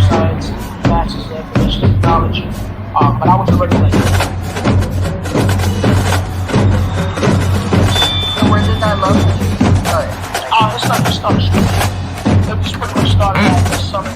Science, bachelor's definition of knowledge. But I was already late. So where did that love start? It's not just on the street. It was pretty much started off this summer.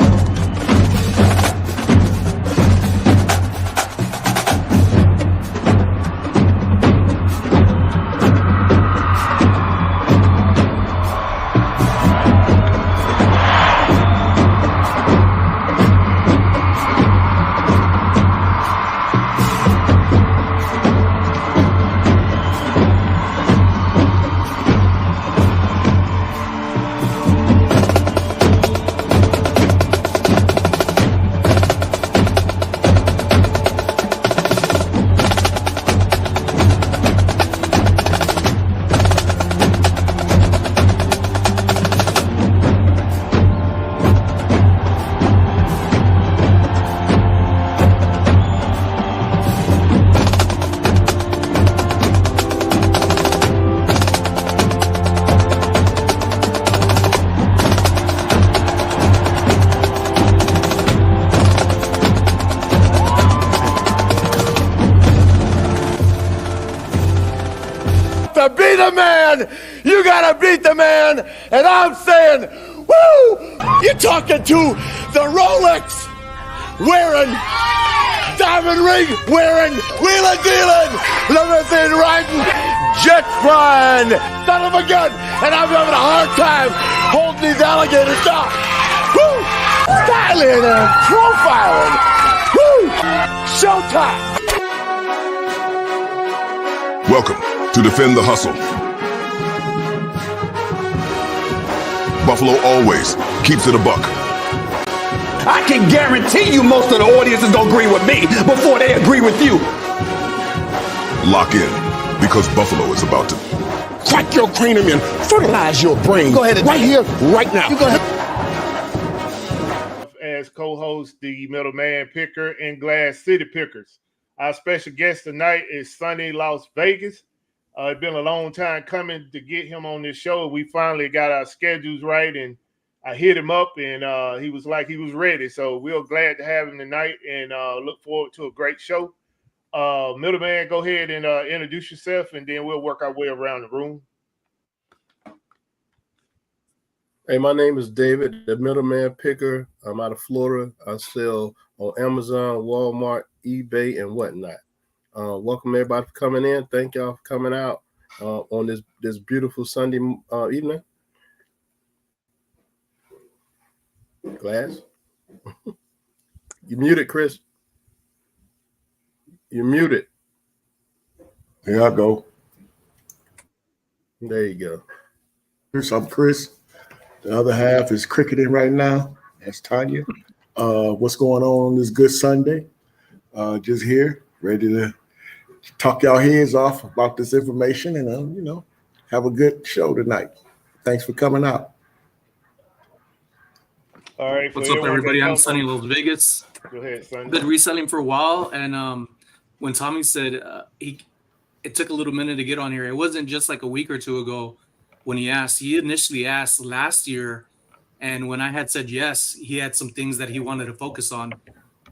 To be the man, you gotta beat the man, and I'm saying, woo! You're talking to the Rolex wearing, diamond ring wearing, wheeling dealing, limousine riding, jet flying, son of a gun, and I'm having a hard time holding these alligators down. Woo! Styling and profiling. Woo! Showtime. Welcome to Defend the Hustle. Buffalo always keeps it a buck. I can guarantee you most of the audience is gonna agree with me before they agree with you. Lock in, because Buffalo is about to crack your cranium and fertilize your brain. Go ahead and right here, right now. You go ahead. As co-host, the Middleman Picker and Glass City Pickers. Our special guest tonight is Sonny, Las Vegas. It's been a long time coming to get him on this show. We finally got our schedules right, and I hit him up, and he was like he was ready. So we're glad to have him tonight, and look forward to a great show. Middleman, go ahead and introduce yourself, and then we'll work our way around the room. Hey, my name is David, the Middleman Picker. I'm out of Florida. I sell on Amazon, Walmart, eBay, and whatnot. Welcome everybody for coming in. Thank y'all for coming out on this beautiful Sunday evening. Glass. You muted, Chris. You're muted. Here I go. There you go. Chris, I'm Chris. The other half is cricketing right now. That's Tanya. What's going on this good Sunday? Just here, ready to talk y'all heads off about this information and, have a good show tonight. Thanks for coming out. All right. What's up, everybody? I'm Sonny, Las Vegas. Go ahead, Sonny. Been reselling for a while, and when Tommy said it took a little minute to get on here, it wasn't just like a week or two ago when he asked. He initially asked last year, and when I had said yes, he had some things that he wanted to focus on,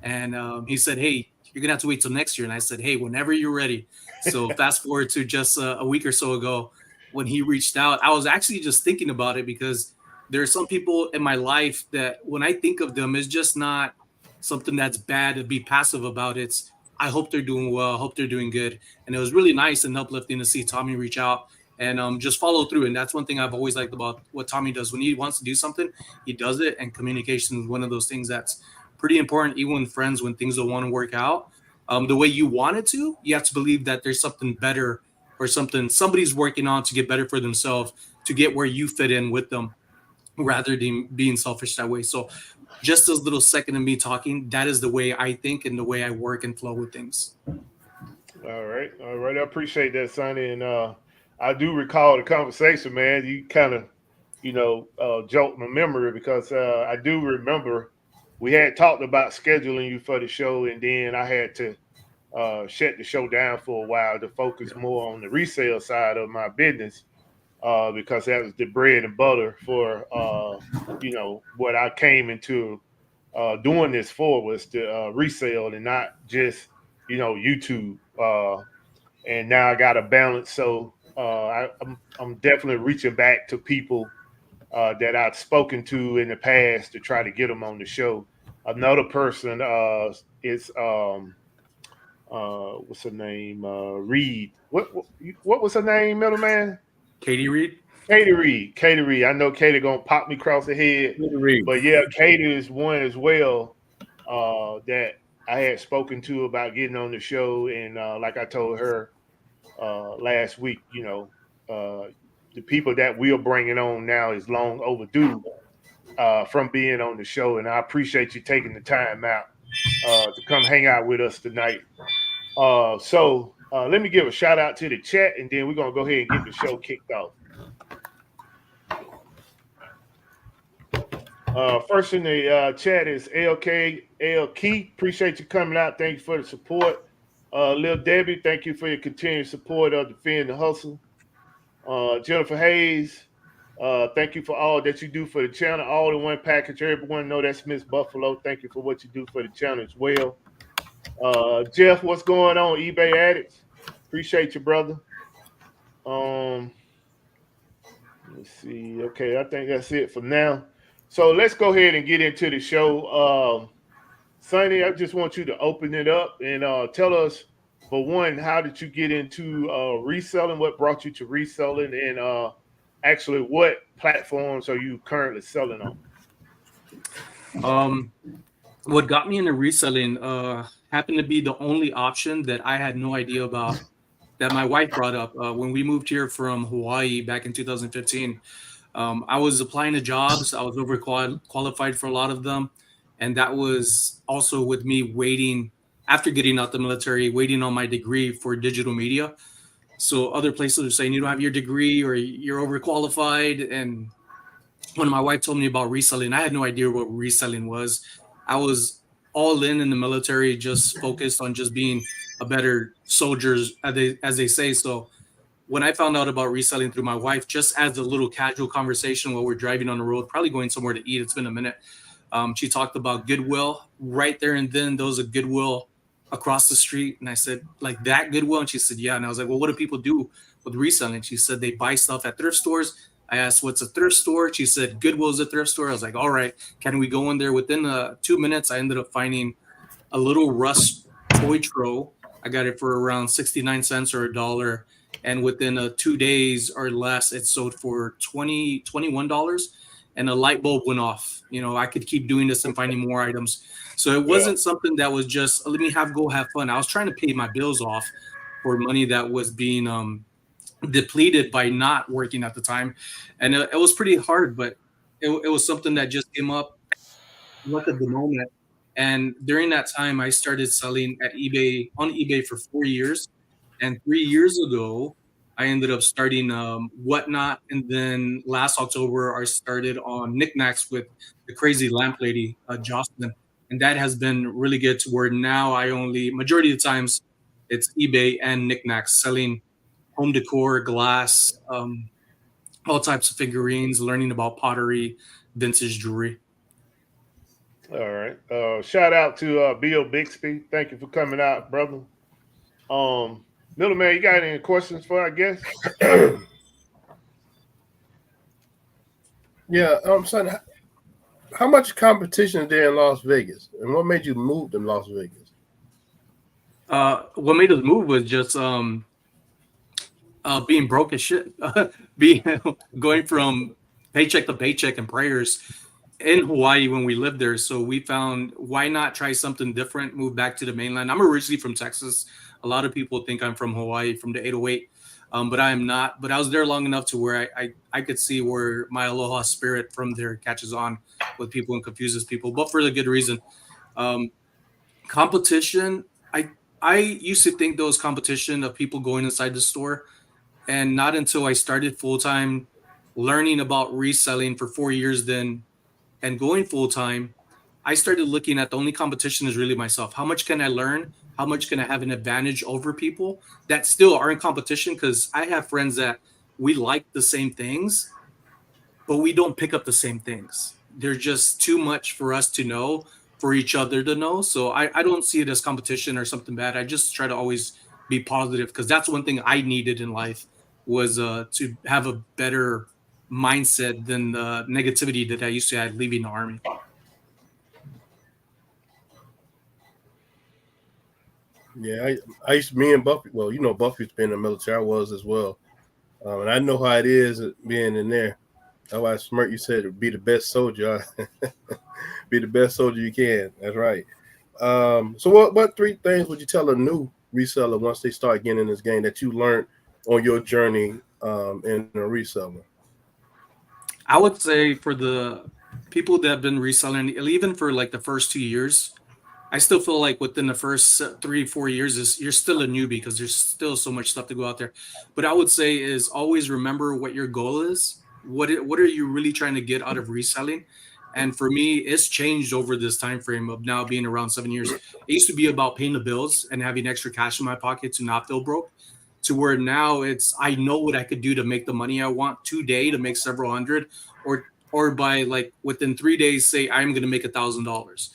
and he said, "Hey, you're gonna have to wait till next year." And I said, "Hey, whenever you're ready." So fast forward to just a week or so ago when he reached out. I was actually just thinking about it because there are some people in my life that when I think of them, it's just not something that's bad to be passive about. It's I hope they're doing well. I hope they're doing good. And it was really nice and uplifting to see Tommy reach out and just follow through. And that's one thing I've always liked about what Tommy does. When he wants to do something, he does it. And communication is one of those things that's pretty important, even with friends, when things don't want to work out the way you want it to. You have to believe that there's something better or something somebody's working on to get better for themselves, to get where you fit in with them, rather than being selfish that way. So just this little second of me talking, that is the way I think and the way I work and flow with things. All right. I appreciate that, Sonny. And I do recall the conversation, man. You kind of, jolted my memory because I do remember we had talked about scheduling you for the show, and then I had to shut the show down for a while to focus more on the resale side of my business. because that was the bread and butter for what I came into doing this for was to resell and not just YouTube. And now I got a balance, so I'm definitely reaching back to people that I've spoken to in the past to try to get them on the show. Another person is what's her name? Reed. What was her name, middleman? Katie Reed. Katie Reed. Katie Reed. I know Katie gonna pop me across the head, but yeah, Katie is one as well that I had spoken to about getting on the show, and like I told her last week, the people that we're bringing on now is long overdue from being on the show, and I appreciate you taking the time out to come hang out with us tonight. So let me give a shout out to the chat, and then we're gonna go ahead and get the show kicked off. First in the chat is LK L Key. Appreciate you coming out. Thank you for the support. Lil Debbie, thank you for your continued support of Defend the Hustle. Jennifer Hayes, thank you for all that you do for the channel. All in one package. Everyone know that's Miss Buffalo. Thank you for what you do for the channel as well. Jeff, what's going on? eBay Addicts. Appreciate you, brother. Let's see. Okay, I think that's it for now. So let's go ahead and get into the show. Sonny, I just want you to open it up and tell us, for one, how did you get into reselling? What brought you to reselling? And actually, what platforms are you currently selling on? What got me into reselling happened to be the only option that I had no idea about, that my wife brought up when we moved here from Hawaii back in 2015. I was applying to jobs. I was overqualified for a lot of them. And that was also with me waiting, after getting out the military, waiting on my degree for digital media. So other places are saying you don't have your degree or you're overqualified. And when my wife told me about reselling, I had no idea what reselling was. I was all in the military, just focused on just being a better soldier, as they say. So when I found out about reselling through my wife, just as a little casual conversation while we're driving on the road, probably going somewhere to eat, it's been a minute, she talked about Goodwill right there and then. There was a Goodwill across the street. And I said, like that Goodwill? And she said, yeah. And I was like, well, what do people do with reselling? She said, they buy stuff at thrift stores. I asked, what's a thrift store? She said, Goodwill's a thrift store. I was like, all right, can we go in there? Within 2 minutes, I ended up finding a little Rust toy tro. I got it for around 69 cents or $1. And within 2 days or less, it sold for $21. And a light bulb went off. I could keep doing this and finding more items. So it wasn't something that was just, let me go have fun. I was trying to pay my bills off for money that was being depleted by not working at the time. And it was pretty hard, but it was something that just came up at the moment. And during that time, I started selling on eBay for 4 years. And 3 years ago, I ended up starting Whatnot. And then last October, I started on Knickknacks with the crazy lamp lady, Jocelyn. And that has been really good to where now majority of the times, it's eBay and Knickknacks, selling home decor, glass, all types of figurines, learning about pottery, vintage jewelry. All right. Shout out to Bill Bixby. Thank you for coming out, brother. Middleman, you got any questions for our guest? Yeah, son, how much competition is there in Las Vegas, and what made you move to Las Vegas? What made us move was just being broke as shit, going from paycheck to paycheck and prayers in Hawaii when we lived there. So we found, why not try something different, move back to the mainland. I'm originally from Texas. A lot of people think I'm from Hawaii, from the 808, but I am not. But I was there long enough to where I could see where my aloha spirit from there catches on with people and confuses people, but for the good reason. Competition, I used to think there was competition of people going inside the store, and not until I started full-time learning about reselling for 4 years then and going full-time, I started looking at the only competition is really myself. How much can I learn? How much can I have an advantage over people that still are in competition? Because I have friends that we like the same things, but we don't pick up the same things. They're just too much for us to know, for each other to know. So I don't see it as competition or something bad. I just try to always be positive, because that's one thing I needed in life, was to have a better mindset than the negativity that I used to have leaving the army. Yeah, I used to, me and Buffy. Well, you know, Buffy's been in the military. I was as well, and I know how it is being in there. That's why Smirk, you said be the best soldier. Be the best soldier you can. That's right. So what 3 things would you tell a new reseller once they start getting in this game that you learned on your journey in a reseller? I would say for the people that have been reselling, even for like the first 2 years, I still feel like within the first 3-4 years you're still a newbie, because there's still so much stuff to go out there. But I would say is always remember what your goal is. What are you really trying to get out of reselling? And for me, it's changed over this time frame of now being around 7 years. It used to be about paying the bills and having extra cash in my pocket to not feel broke, to where now it's I know what I could do to make the money I want today, to make several hundred, or by like within 3 days say I'm going to make $1,000.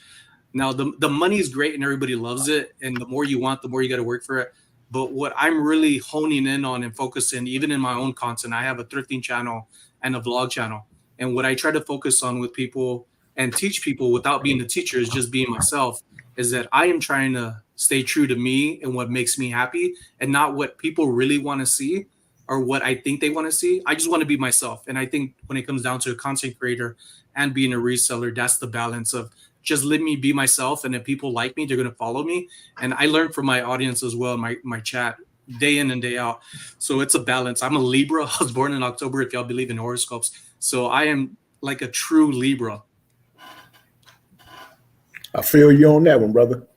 Now the money is great and everybody loves it, and the more you want, the more you got to work for it. But what I'm really honing in on and focusing, even in my own content, I have a thrifting channel and a vlog channel. And what I try to focus on with people and teach people without being the teacher is just being myself, is that I am trying to stay true to me and what makes me happy, and not what people really want to see or what I think they want to see. I just want to be myself. And I think when it comes down to a content creator and being a reseller, that's the balance of just let me be myself. And if people like me, they're going to follow me. And I learn from my audience as well, my chat, day in and day out. So it's a balance. I'm a Libra. I was born in October, if y'all believe in horoscopes. So I am like a true Libra. I feel you on that one, brother.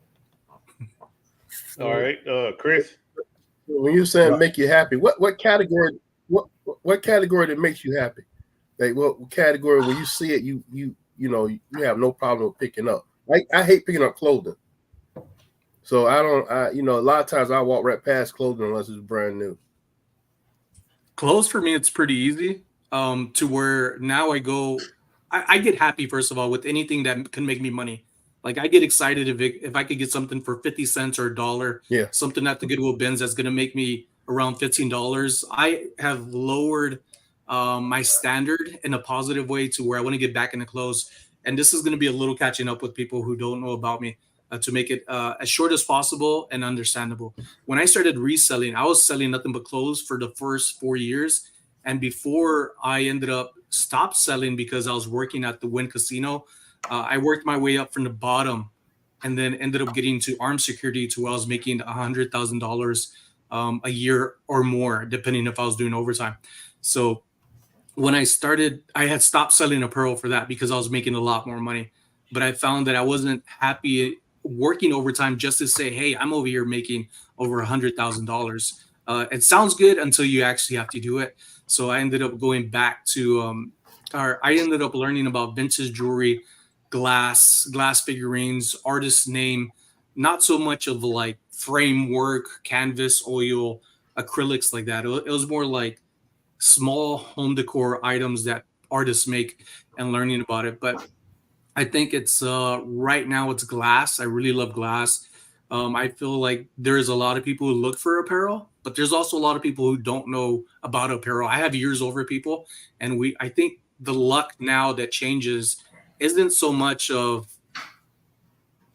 All right, Chris. When you're saying make you happy, what category that makes you happy? Like what category when you see it, you know you have no problem with picking up. I hate picking up clothing. So I a lot of times I walk right past clothing unless it's brand new. Clothes for me, it's pretty easy. To where now I get happy, first of all, with anything that can make me money. Like I get excited if I could get something for 50 cents or $1, something at the Goodwill bins that's going to make me around $15. I have lowered my standard in a positive way to where I want to get back into clothes. And this is going to be a little catching up with people who don't know about me, to make it as short as possible and understandable. When I started reselling, I was selling nothing but clothes for the first 4 years. And before I ended up stopped selling because I was working at the Wynn Casino, I worked my way up from the bottom and then ended up getting to armed security to where I was making $100,000 a year or more, depending if I was doing overtime. So when I started, I had stopped selling apparel for that because I was making a lot more money. But I found that I wasn't happy working overtime just to say, hey, I'm over here making over $100,000. It sounds good until you actually have to do it. So I ended up going back to, I ended up learning about vintage jewelry, glass figurines, artist name, not so much of like framework, canvas, oil, acrylics like that. It was more like small home decor items that artists make and learning about it. But I think it's right now it's glass. I really love glass. I feel like there's a lot of people who look for apparel, but there's also a lot of people who don't know about apparel. I have years over people, and I think the luck now that changes isn't so much of,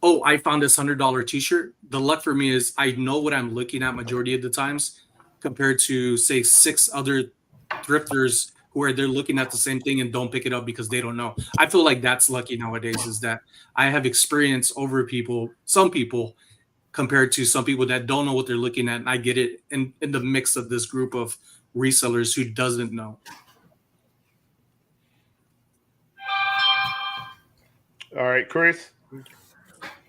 oh, I found this $100 t-shirt. The luck for me is I know what I'm looking at majority of the times compared to say 6 other thrifters where they're looking at the same thing and don't pick it up because they don't know. I feel like that's lucky nowadays, is that I have experience over some people compared to some people that don't know what they're looking at. And I get it in the mix of this group of resellers who doesn't know. All right, Chris.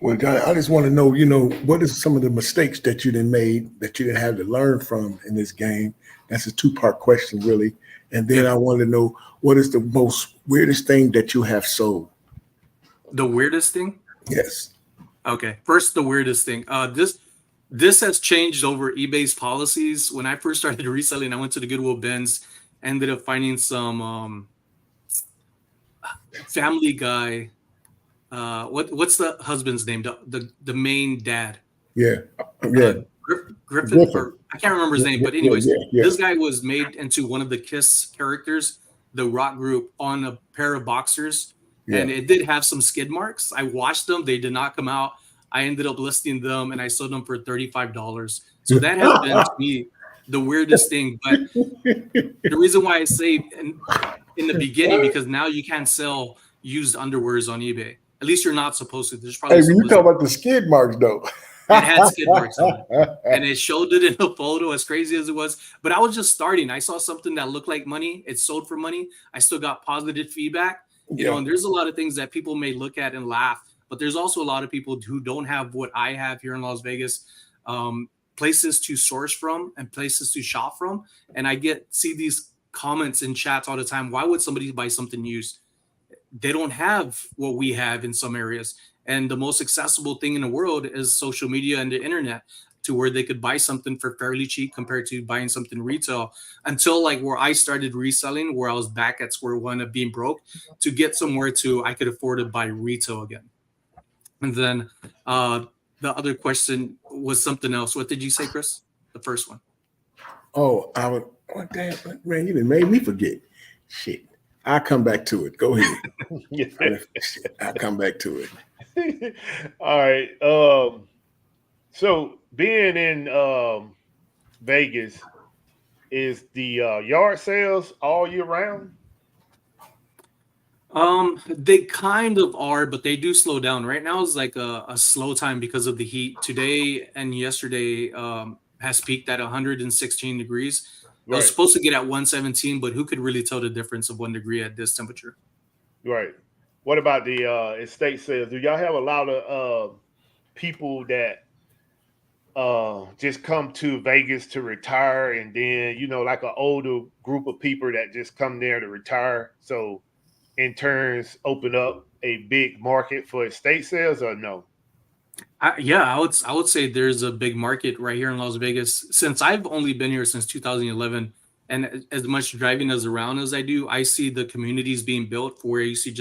Well, I just want to know, what is some of the mistakes that you didn't made that you didn't have to learn from in this game? That's a 2-part question, really. And then I want to know, what is the most weirdest thing that you have sold? The weirdest thing? Yes. Okay. First, the weirdest thing. this has changed over eBay's policies. When I first started reselling, I went to the Goodwill bins, ended up finding some Family Guy. What's the husband's name? The main dad. Yeah. Griffin, or I can't remember his name, but anyways, yeah. This guy was made into one of the Kiss characters, the rock group, on a pair of boxers, and it did have some skid marks. I washed them; they did not come out. I ended up listing them, and I sold them for $35. So that has been to me the weirdest thing. But the reason why I say in the beginning, because now you can't sell used underwears on eBay. At least you're not supposed to. There's probably when you talk about the skid marks, though. It had skid marks on it. And it showed it in a photo, as crazy as it was. But I was just starting. I saw something that looked like money. It sold for money. I still got positive feedback. You know, and there's a lot of things that people may look at and laugh. But there's also a lot of people who don't have what I have here in Las Vegas, places to source from and places to shop from. And I see these comments in chats all the time. Why would somebody buy something used? They don't have what we have in some areas. And the most accessible thing in the world is social media and the internet, to where they could buy something for fairly cheap compared to buying something retail, until like where I started reselling, where I was back at square one of being broke, to get somewhere I could afford to buy retail again. And then the other question was something else. What did you say, Chris? The first one. Oh, damn, man, you done made me forget. Shit. I'll come back to it. Go ahead. I'll come back to it. All right. So being in Vegas, is the yard sales all year round? They kind of are, but they do slow down. Right now is like a slow time because of the heat. Today and yesterday has peaked at 116 degrees. Right. I was supposed to get at 117, but who could really tell the difference of 1 degree at this temperature? Right. What about the estate sales? Do y'all have a lot of people that just come to Vegas to retire, and then, you know, like an older group of people that just come there to retire, so in turns open up a big market for estate sales, or no? I would say there's a big market right here in Las Vegas. Since I've only been here since 2011, and as much driving around as I do, I see the communities being built for where you see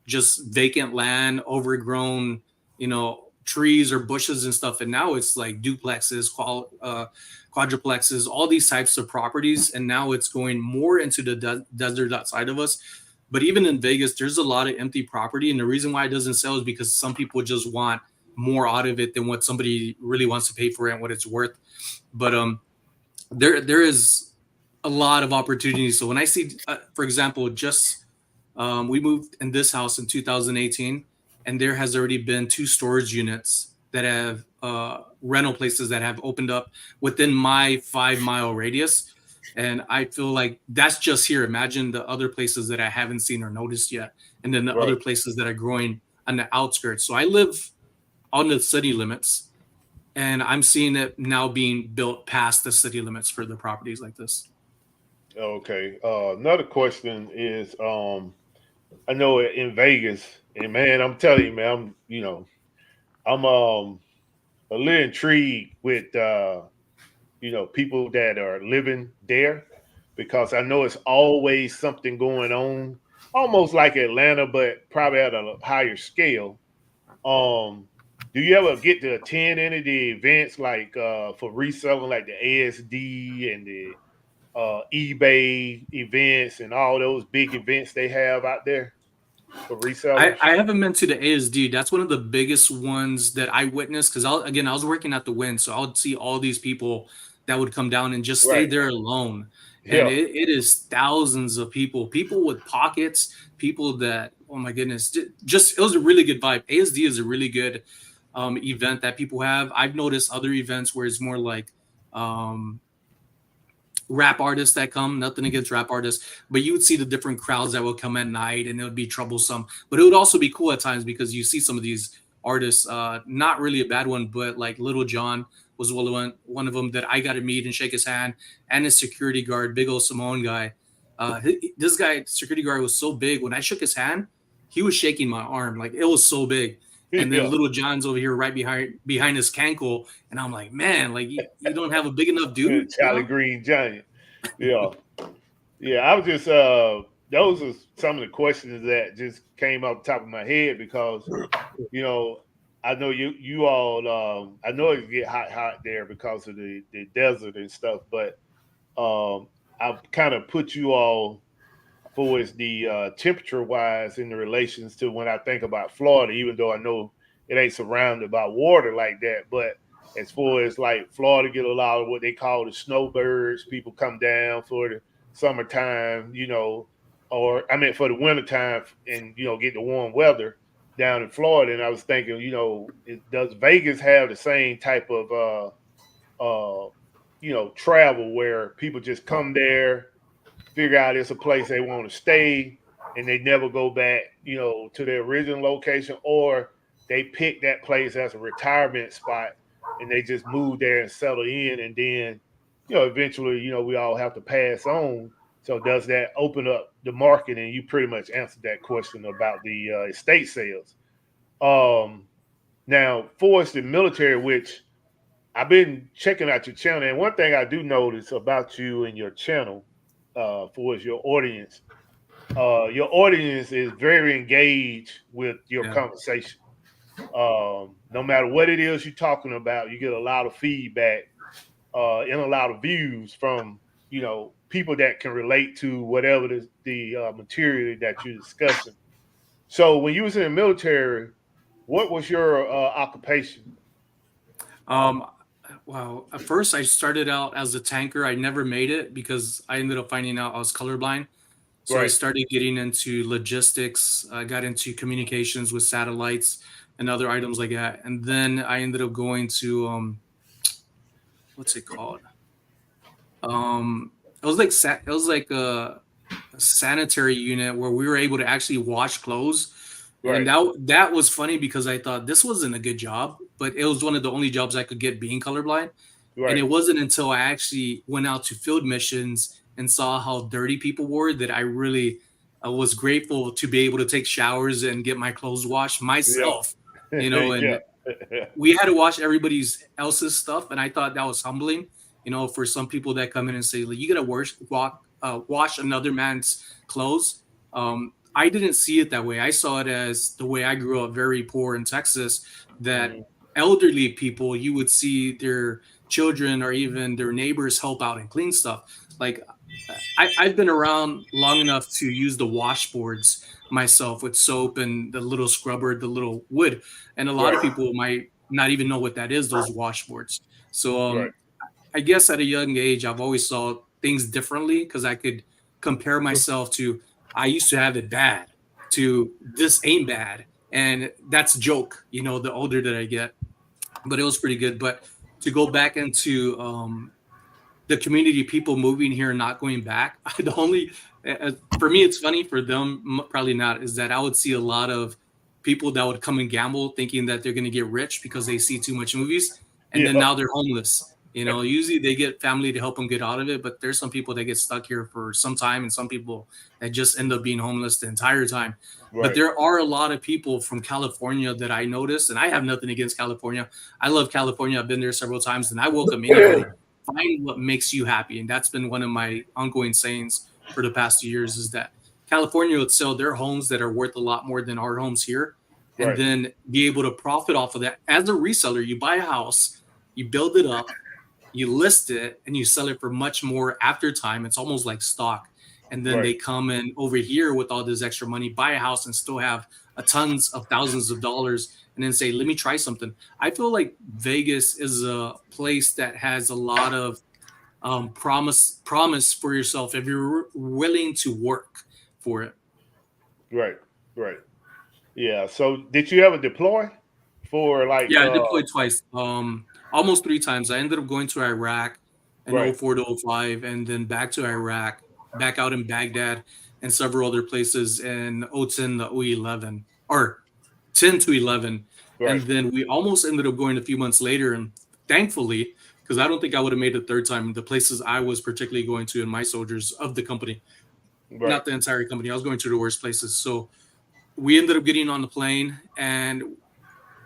just vacant land, overgrown, you know, trees or bushes and stuff. And now it's like duplexes, quadruplexes, all these types of properties. And now it's going more into the desert outside of us. But even in Vegas, there's a lot of empty property. And the reason why it doesn't sell is because some people just want more out of it than what somebody really wants to pay for it and what it's worth. But there is a lot of opportunities. So when I see, for example, we moved in this house in 2018, and there has already been 2 storage units that have rental places that have opened up within my 5-mile radius. And I feel like that's just here. Imagine the other places that I haven't seen or noticed yet. And then the other places that are growing on the outskirts. So I live on the city limits, and I'm seeing it now being built past the city limits for the properties like this. Okay. Another question is, I know in Vegas, and man, I'm telling you, man, I'm a little intrigued with, people that are living there, because I know it's always something going on, almost like Atlanta, but probably at a higher scale. Do you ever get to attend any of the events like for reselling, like the ASD and the eBay events and all those big events they have out there for resellers? I haven't been to the ASD. That's one of the biggest ones that I witnessed, because I was working at the Wynn, so I would see all these people that would come down and just stay there alone. And it is thousands of people with pockets, people that, oh my goodness, just it was a really good vibe. ASD is a really good event that people have. I've noticed other events where it's more like rap artists that come. Nothing against rap artists, but you would see the different crowds that would come at night, and it would be troublesome. But it would also be cool at times, because you see some of these artists, not really a bad one, but like Little John was one of them that I got to meet and shake his hand, and his security guard, big old Simone guy. This guy, security guard, was so big. When I shook his hand, he was shaking my arm. Like, it was so big. And then Yeah. Little John's over here right behind his cankle. And I'm like, man, like you don't have a big enough dude. Charlie Green Giant. Yeah. Yeah. I was just those are some of the questions that just came off the top of my head because I know you all I know it get hot there because of the desert and stuff, but I've kind of put you all for as the temperature wise in the relations to when I think about Florida, even though I know it ain't surrounded by water like that. But as far as like Florida get a lot of what they call the snowbirds, people come down for the summertime, or I mean for the wintertime and get the warm weather down in Florida. And I was thinking, does Vegas have the same type of travel where people just come there, figure out it's a place they want to stay, and they never go back, to their original location, or they pick that place as a retirement spot and they just move there and settle in, and then, eventually, we all have to pass on. So does that open up the market? And you pretty much answered that question about the estate sales. Now, for us, the military, which I've been checking out your channel, and one thing I do notice about you and your channel, for your audience is very engaged with your conversation. No matter what it is you're talking about, you get a lot of feedback and a lot of views from people that can relate to whatever the material that you're discussing. So when you was in the military, what was your occupation? Wow. At first, I started out as a tanker. I never made it because I ended up finding out I was colorblind. So I started getting into logistics. I got into communications with satellites and other items like that. And then I ended up going to what's it called? It was like a sanitary unit where we were able to actually wash clothes. And that was funny because I thought this wasn't a good job, but it was one of the only jobs I could get being colorblind. And it wasn't until I actually went out to field missions and saw how dirty people were that I really was grateful to be able to take showers and get my clothes washed myself, and we had to wash everybody's else's stuff. And I thought that was humbling, for some people that come in and say, like, you got to wash another man's clothes. I didn't see it that way. I saw it as the way I grew up, very poor in Texas, that elderly people, you would see their children or even their neighbors help out and clean stuff. Like I've been around long enough to use the washboards myself with soap and the little scrubber, the little wood. And a lot of people might not even know what that is, those washboards. So I guess at a young age, I've always saw things differently because I could compare myself to, I used to have it bad, to this ain't bad. And that's a joke, the older that I get. But it was pretty good. But to go back into the community, people moving here and not going back, for me, it's funny. For them, probably not, is that I would see a lot of people that would come and gamble thinking that they're going to get rich because they see too much movies. And then now they're homeless. Usually they get family to help them get out of it, but there's some people that get stuck here for some time and some people that just end up being homeless the entire time. But there are a lot of people from California that I noticed, and I have nothing against California. I love California. I've been there several times, and I welcome anybody. Find what makes you happy. And that's been one of my ongoing sayings for the past 2 years, is that California would sell their homes that are worth a lot more than our homes here, and then be able to profit off of that. As a reseller, you buy a house, you build it up, you list it, and you sell it for much more after time. It's almost like stock. And then they come in over here with all this extra money, buy a house, and still have tons of thousands of dollars, and then say, let me try something. I feel like Vegas is a place that has a lot of promise for yourself if you're willing to work for it. Right. Yeah. So did you ever deploy for like? Yeah, I deployed twice. Almost 3 times. I ended up going to Iraq in 04 to 05, and then back to Iraq, back out in Baghdad, and several other places in 010 to 011, or 10 to 11. And then we almost ended up going a few months later, and thankfully, because I don't think I would have made it 3rd time, the places I was particularly going to, and my soldiers of the company, not the entire company, I was going to the worst places. So we ended up getting on the plane, and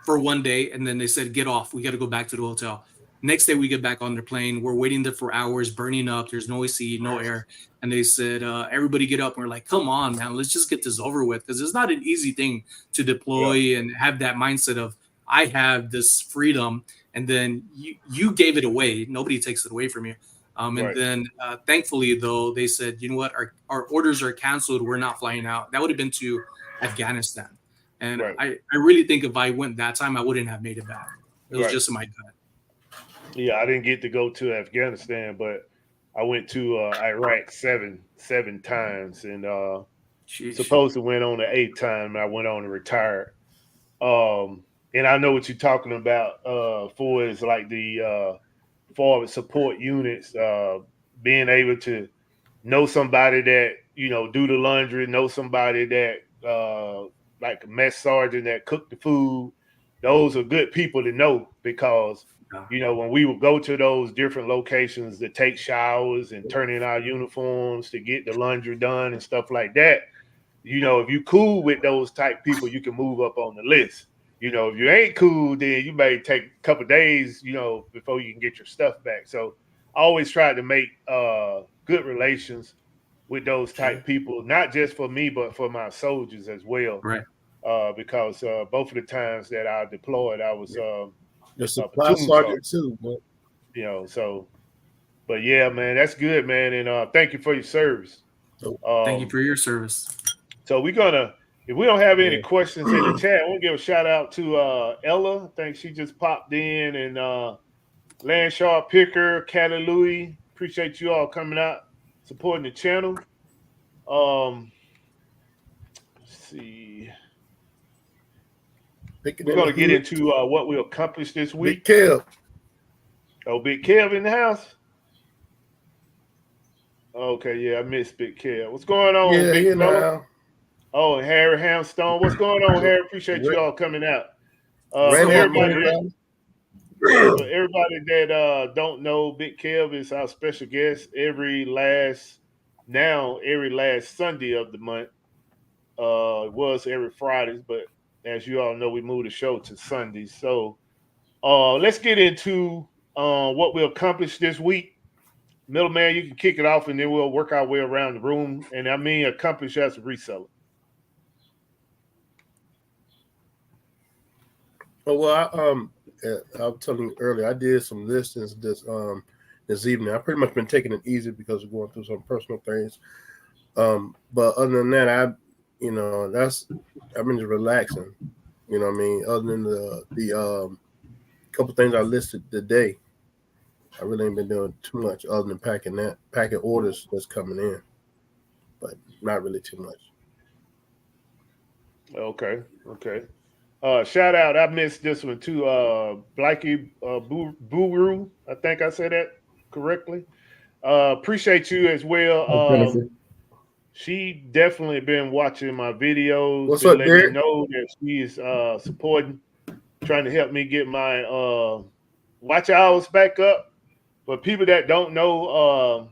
for one day, and then they said, get off. We got to go back to the hotel. Next day, we get back on the plane. We're waiting there for hours, burning up. There's no AC, no air. And they said, everybody get up. And we're like, come on, man, let's just get this over with. Because it's not an easy thing to deploy and have that mindset of, I have this freedom. And then you gave it away. Nobody takes it away from you. And then thankfully, though, they said, you know what, our orders are canceled. We're not flying out. That would have been to Afghanistan. And I really think if I went that time, I wouldn't have made it back. It was just in my gut. Yeah, I didn't get to go to Afghanistan, but I went to Iraq seven times, and supposed to went on the 8th time. And I went on and retired. And I know what you're talking about. For is like the forward support units, being able to know somebody that do the laundry, know somebody that like a mess sergeant that cooked the food. Those are good people to know because. When we would go to those different locations to take showers and turn in our uniforms to get the laundry done and stuff like that, if you cool with those type people, you can move up on the list. If you ain't cool, then you may take a couple of days, before you can get your stuff back. So I always try to make good relations with those type people, not just for me, but for my soldiers as well. Right. Because both of the times that I deployed, I was the supply sergeant too, but but yeah, man, that's good, man, and thank you for your service. Thank you for your service. So we're gonna, if we don't have any questions in the chat, we'll give a shout out to Ella. I think she just popped in, and Landshaw Picker, Cali Louie. Appreciate you all coming out, supporting the channel. Let's see. We're going to get into what we accomplished this week. Big Kev. Oh, Big Kev in the house? Okay, yeah, I missed Big Kev. What's going on, Big fella? Oh, Harry Hamstone. What's going on, Harry? Appreciate you all coming out. For everybody that don't know, Big Kev is our special guest every last Sunday of the month. It was every Fridays, but as you all know, we moved the show to Sundays. So let's get into what we accomplished this week. Middleman, you can kick it off, and then we'll work our way around the room. And I mean accomplish as a reseller. Oh, well, I was telling you earlier, I did some listings this evening. I've pretty much been taking it easy because of going through some personal things. But other than that, I've been just relaxing. You know what I mean? Other than the couple things I listed today, I really ain't been doing too much other than packing orders that's coming in, but not really too much. Okay. Shout out. I missed this one too. Blakey Buru. I think I said that correctly. Appreciate you as well. She definitely been watching my videos. What's up, Derek? Me know that she is supporting, trying to help me get my watch hours back up. But people that don't know,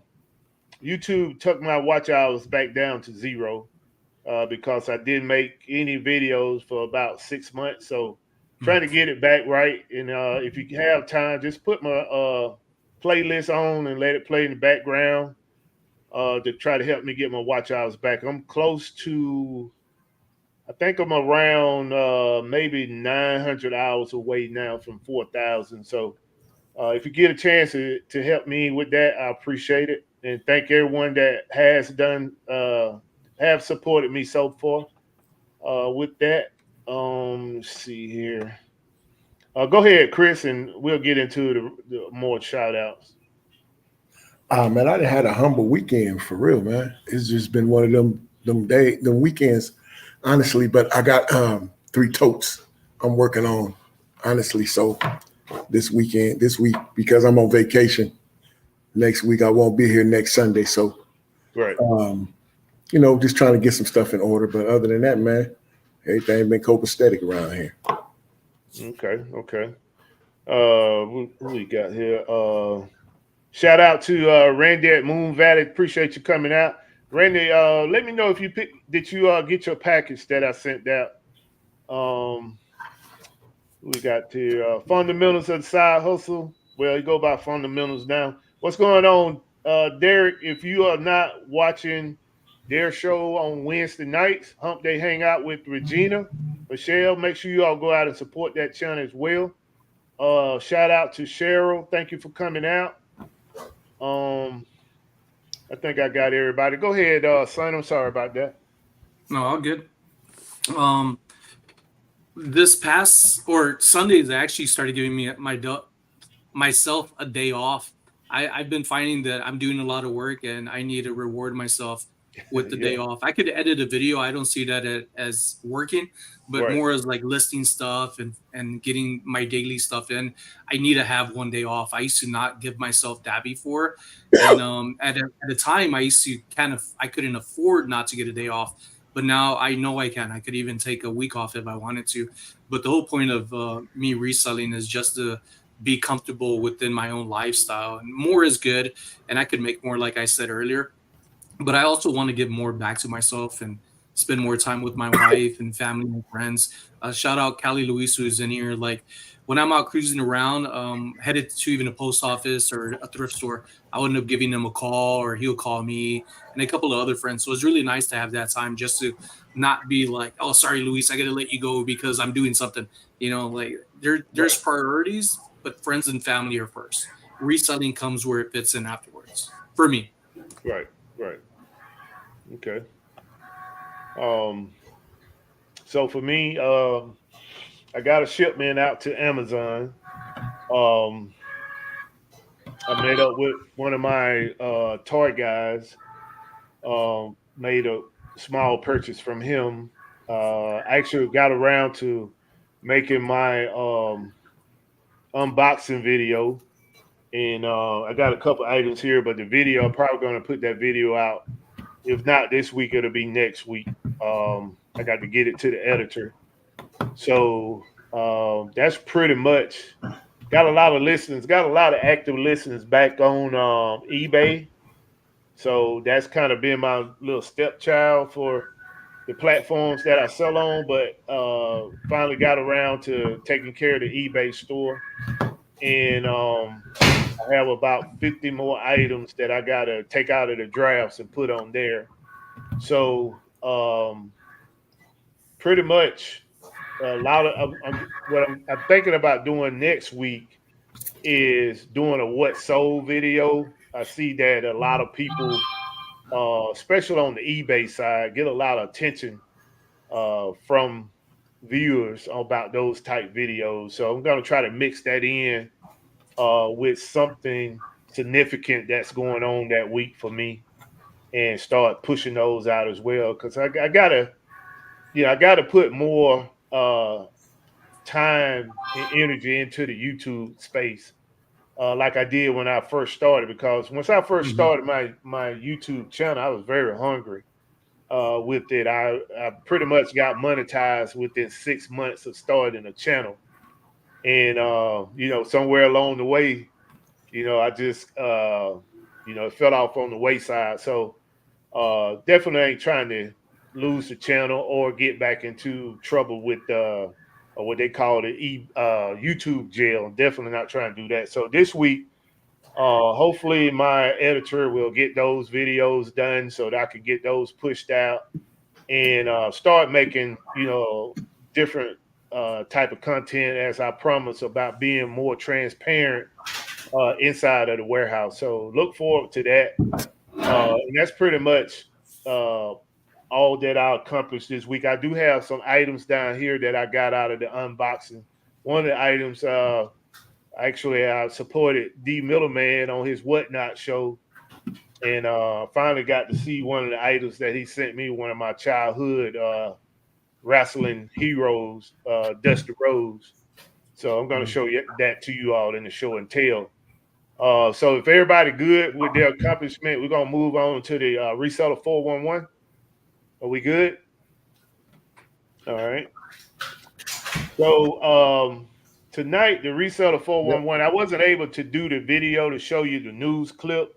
YouTube took my watch hours back down to 0 because I didn't make any videos for about 6 months. So trying to get it back right. And if you have time, just put my playlist on and let it play in the background. To try to help me get my watch hours back. I'm close to, I think I'm around maybe 900 hours away now from 4,000. So if you get a chance to help me with that, I appreciate it. And thank everyone that has done, have supported me so far with that. Let's see here. Go ahead, Chris, and we'll get into the more shout outs. Man, I done had a humble weekend for real, man. It's just been one of them weekends, honestly. But I got 3 totes I'm working on, honestly. So this week, because I'm on vacation, next week I won't be here next Sunday. So, right. Just trying to get some stuff in order. But other than that, man, everything been copacetic around here. Okay. Who we got here? Shout out to Randy at Moon Valley. Appreciate you coming out. Randy, let me know if you did you get your package that I sent out. We got the fundamentals of the side hustle. Well, you go by fundamentals now. What's going on, Derek? If you are not watching their show on Wednesday nights, Hump Day Hangout with Regina, Michelle, make sure you all go out and support that channel as well. Shout out to Cheryl. Thank you for coming out. I think I got everybody. Go ahead, son. I'm sorry about that. No, all good. This past or Sundays, I actually started giving me myself a day off. I've been finding that I'm doing a lot of work and I need to reward myself with the day off. I could edit a video. I don't see that as working, but more as like listing stuff and getting my daily stuff in. I need to have one day off. I used to not give myself that before. And at a time I used to I couldn't afford not to get a day off. But now I know I can. I could even take a week off if I wanted to. But the whole point of me reselling is just to be comfortable within my own lifestyle. And more is good. And I could make more, like I said earlier. But I also want to give more back to myself and spend more time with my wife and family and friends. Shout out Callie Luis, who's in here. Like when I'm out cruising around, headed to even a post office or a thrift store, I would end up giving him a call or he'll call me and a couple of other friends. So it's really nice to have that time just to not be like, oh, sorry, Luis, I got to let you go because I'm doing something. You know, like there's priorities, but friends and family are first. Reselling comes where it fits in afterwards for me. Right. Okay. So for me, I got a shipment out to Amazon. I made up with one of my toy guys. Made a small purchase from him. I actually got around to making my unboxing video, and I got a couple items here. But the video, I'm probably going to put that video out. If not this week, it'll be next week. I got to get it to the editor. So that's pretty much got a lot of listeners, got a lot of active listeners back on eBay. So that's kind of been my little stepchild for the platforms that I sell on, but finally got around to taking care of the eBay store. And I have about 50 more items that I got to take out of the drafts and put on there. So pretty much a lot of what I'm thinking about doing next week is doing a what sold video. I see that a lot of people, especially on the eBay side, get a lot of attention from viewers about those type videos. So I'm going to try to mix that in with something significant that's going on that week for me, and start pushing those out as well. Because I gotta put more time and energy into the YouTube space, like I did when I first started. Because once I first started my YouTube channel, I was very hungry with it. I pretty much got monetized within 6 months of starting a channel, and somewhere along the way, I just it fell off on the wayside. So definitely ain't trying to lose the channel or get back into trouble with what they call the YouTube jail. Definitely not trying to do that. So this week, hopefully my editor will get those videos done so that I can get those pushed out and start making, different type of content, as I promised, about being more transparent inside of the warehouse. So look forward to that. And that's pretty much all that I'll accomplish this week. I do have some items down here that I got out of the unboxing. One of the items, actually, I supported D Middleman on his Whatnot show, and finally got to see one of the items that he sent me, one of my childhood wrestling heroes, Dusty Rhodes. So I'm going to show that to you all in the show and tell. So if everybody good with their accomplishment, we're going to move on to the reseller 411. Are we good? All right. So tonight, the reseller 411, I wasn't able to do the video to show you the news clip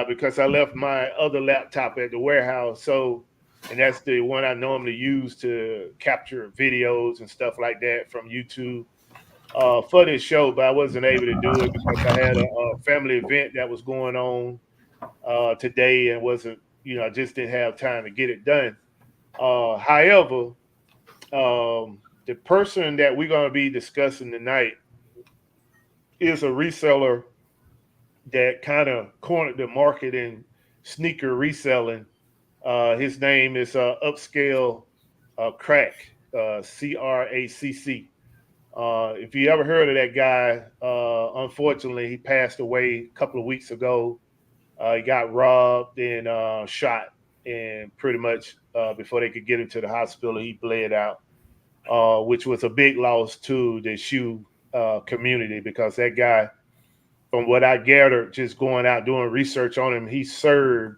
because I left my other laptop at the warehouse. So, and that's the one I normally use to capture videos and stuff like that from YouTube. for this show, but I wasn't able to do it because I had a family event that was going on today, and wasn't, I just didn't have time to get it done. However, the person that we're going to be discussing tonight is a reseller that kind of cornered the market in sneaker reselling. His name is Upscale Crack, CRACC. If you ever heard of that guy, unfortunately, he passed away a couple of weeks ago. He got robbed and shot, and pretty much before they could get him to the hospital, he bled out, which was a big loss to the shoe community, because that guy, from what I gathered, just going out doing research on him, he served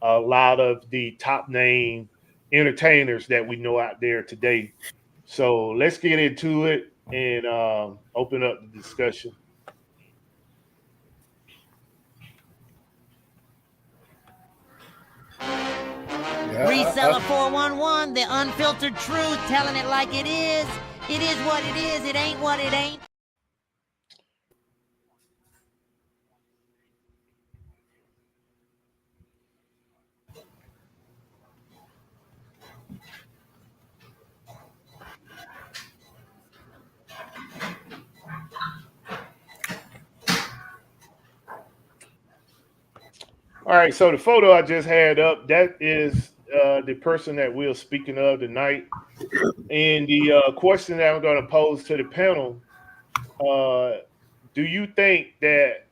a lot of the top name entertainers that we know out there today. So let's get into it and open up the discussion. Reseller 411, the unfiltered truth, telling it like it is. It is what it is. It ain't what it ain't. All right, so the photo I just had up, that is the person that we're speaking of tonight. And the question that I'm going to pose to the panel, do you think that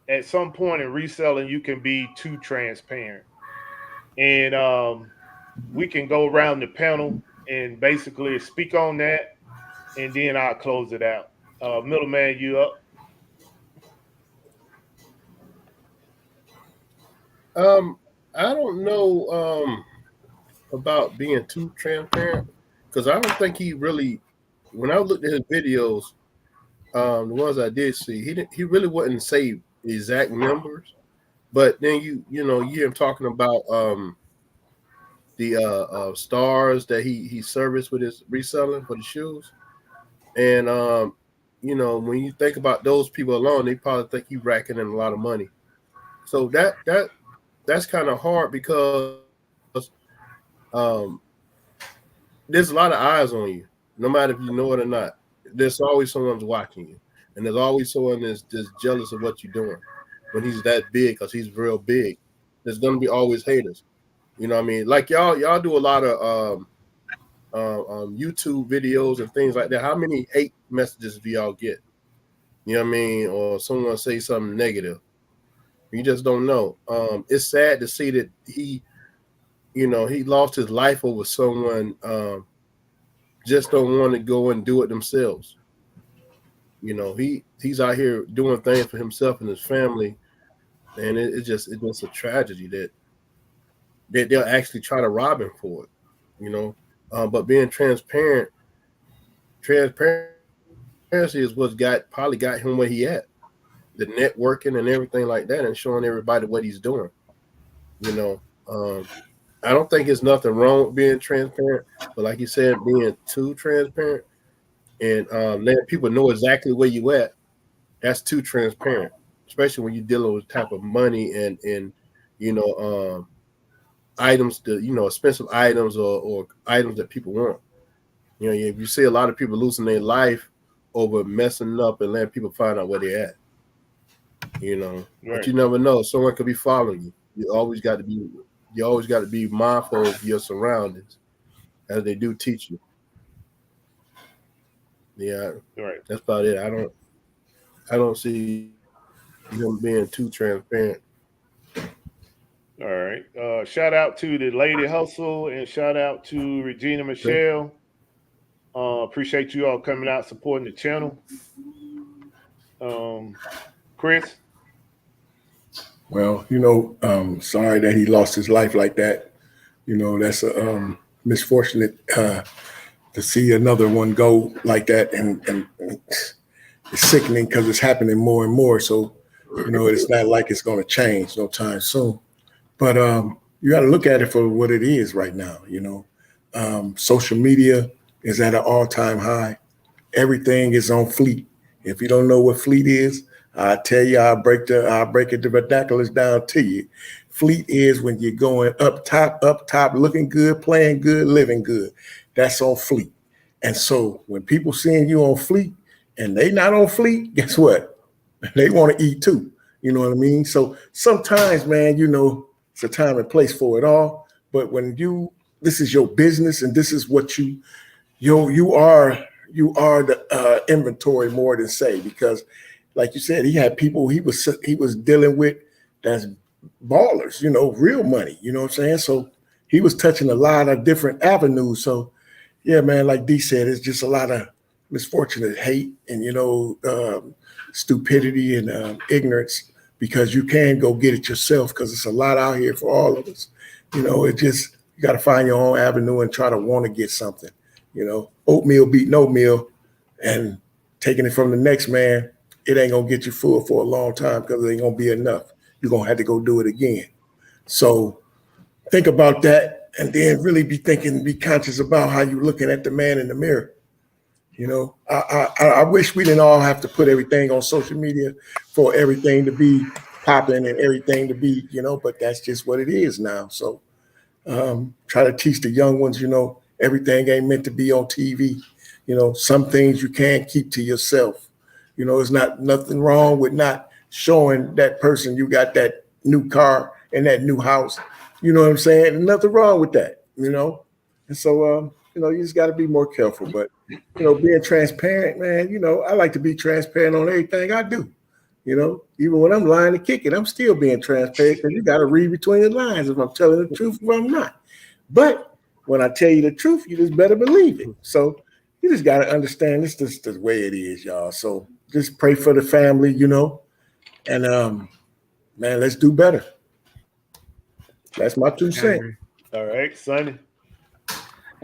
at some point in reselling you can be too transparent? And we can go around the panel and basically speak on that, and then I'll close it out. Middleman, you up? I don't know about being too transparent, because I don't think he really, when I looked at his videos, the ones I did see, he really wouldn't say exact numbers, but then you hear him talking about the stars that he serviced with his reselling for the shoes, and when you think about those people alone, they probably think he's racking in a lot of money. So that's kind of hard, because there's a lot of eyes on you, no matter if you know it or not. There's always someone's watching you, and there's always someone that's jealous of what you're doing when he's that big, because he's real big. There's gonna be always haters. You know what I mean? Like y'all do a lot of YouTube videos and things like that. How many hate messages do y'all get? You know what I mean? Or someone say something negative. You just don't know. It's sad to see that he lost his life over someone just don't want to go and do it themselves. He's out here doing things for himself and his family, and it's just a tragedy that they'll actually try to rob him for it. But being transparency is what's probably got him where he at. The networking and everything like that, and showing everybody what he's doing. I don't think there's nothing wrong with being transparent, but like you said, being too transparent and letting people know exactly where you at, that's too transparent, especially when you're dealing with type of money and items, expensive items or items that people want. If you see a lot of people losing their life over messing up and letting people find out where they're at. Right. But you never know. Someone could be following you. You always got to be mindful of your surroundings, as they do teach you. Yeah, right. That's about it. I don't see him being too transparent. All right. Shout out to the Lady Hustle, and shout out to Regina Michelle. Appreciate you all coming out supporting the channel. Chris? Well, sorry that he lost his life like that. That's a misfortunate to see another one go like that, and it's sickening because it's happening more and more. So, it's not like it's going to change no time soon. But you got to look at it for what it is right now. Social media is at an all-time high. Everything is on fleek. If you don't know what fleet is, I tell you, I'll break it the vernaculars down to you. Fleet is when you're going up top, looking good, playing good, living good. That's on fleet. And so when people seeing you on fleet and they not on fleet, guess what? They want to eat too. You know what I mean? So sometimes, man, it's a time and place for it all. But when this is your business and this is what you are the inventory more than say, because like you said, he had people he was dealing with that's ballers, real money, you know what I'm saying? So he was touching a lot of different avenues. So yeah, man, like D said, it's just a lot of misfortunate hate and stupidity and ignorance, because you can go get it yourself, because it's a lot out here for all of us. It just, you got to find your own avenue and try to want to get something. Oatmeal beating oatmeal and taking it from the next man, it ain't gonna get you full for a long time, because it ain't gonna be enough. You're gonna have to go do it again. So think about that, and then really be conscious about how you're looking at the man in the mirror. I wish we didn't all have to put everything on social media for everything to be popping and everything to be, but that's just what it is now. So try to teach the young ones, everything ain't meant to be on TV. Some things you can't keep to yourself. There's nothing wrong with not showing that person you got that new car and that new house. You know what I'm saying? And nothing wrong with that, And so, you just got to be more careful. But, being transparent, man, I like to be transparent on everything I do. Even when I'm lying to kick it, I'm still being transparent, because you got to read between the lines if I'm telling the truth or I'm not. But when I tell you the truth, you just better believe it. So you just got to understand this is the way it is, y'all. So just pray for the family, and man, let's do better. That's my 2 cents. All right, Sonny.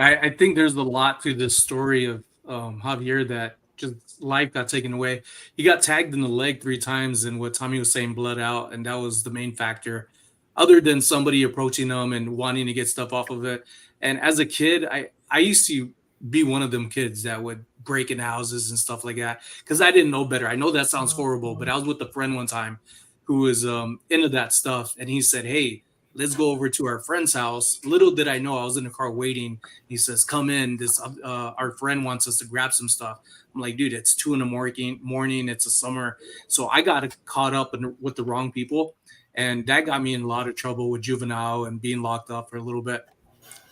I think there's a lot to this story of Javier that just life got taken away. He got tagged in the leg 3 times, and what Tommy was saying, blood out, and that was the main factor, other than somebody approaching him and wanting to get stuff off of it. And as a kid, I used to be one of them kids that would break in houses and stuff like that, because I didn't know better. I know that sounds horrible, but I was with a friend one time who was into that stuff, and he said, "Hey, let's go over to our friend's house." Little did I know, I was in the car waiting. He says, "Come in. This our friend wants us to grab some stuff." I'm like, "Dude, it's 2 a.m. It's a summer." So I got caught up with the wrong people, and that got me in a lot of trouble with juvenile and being locked up for a little bit,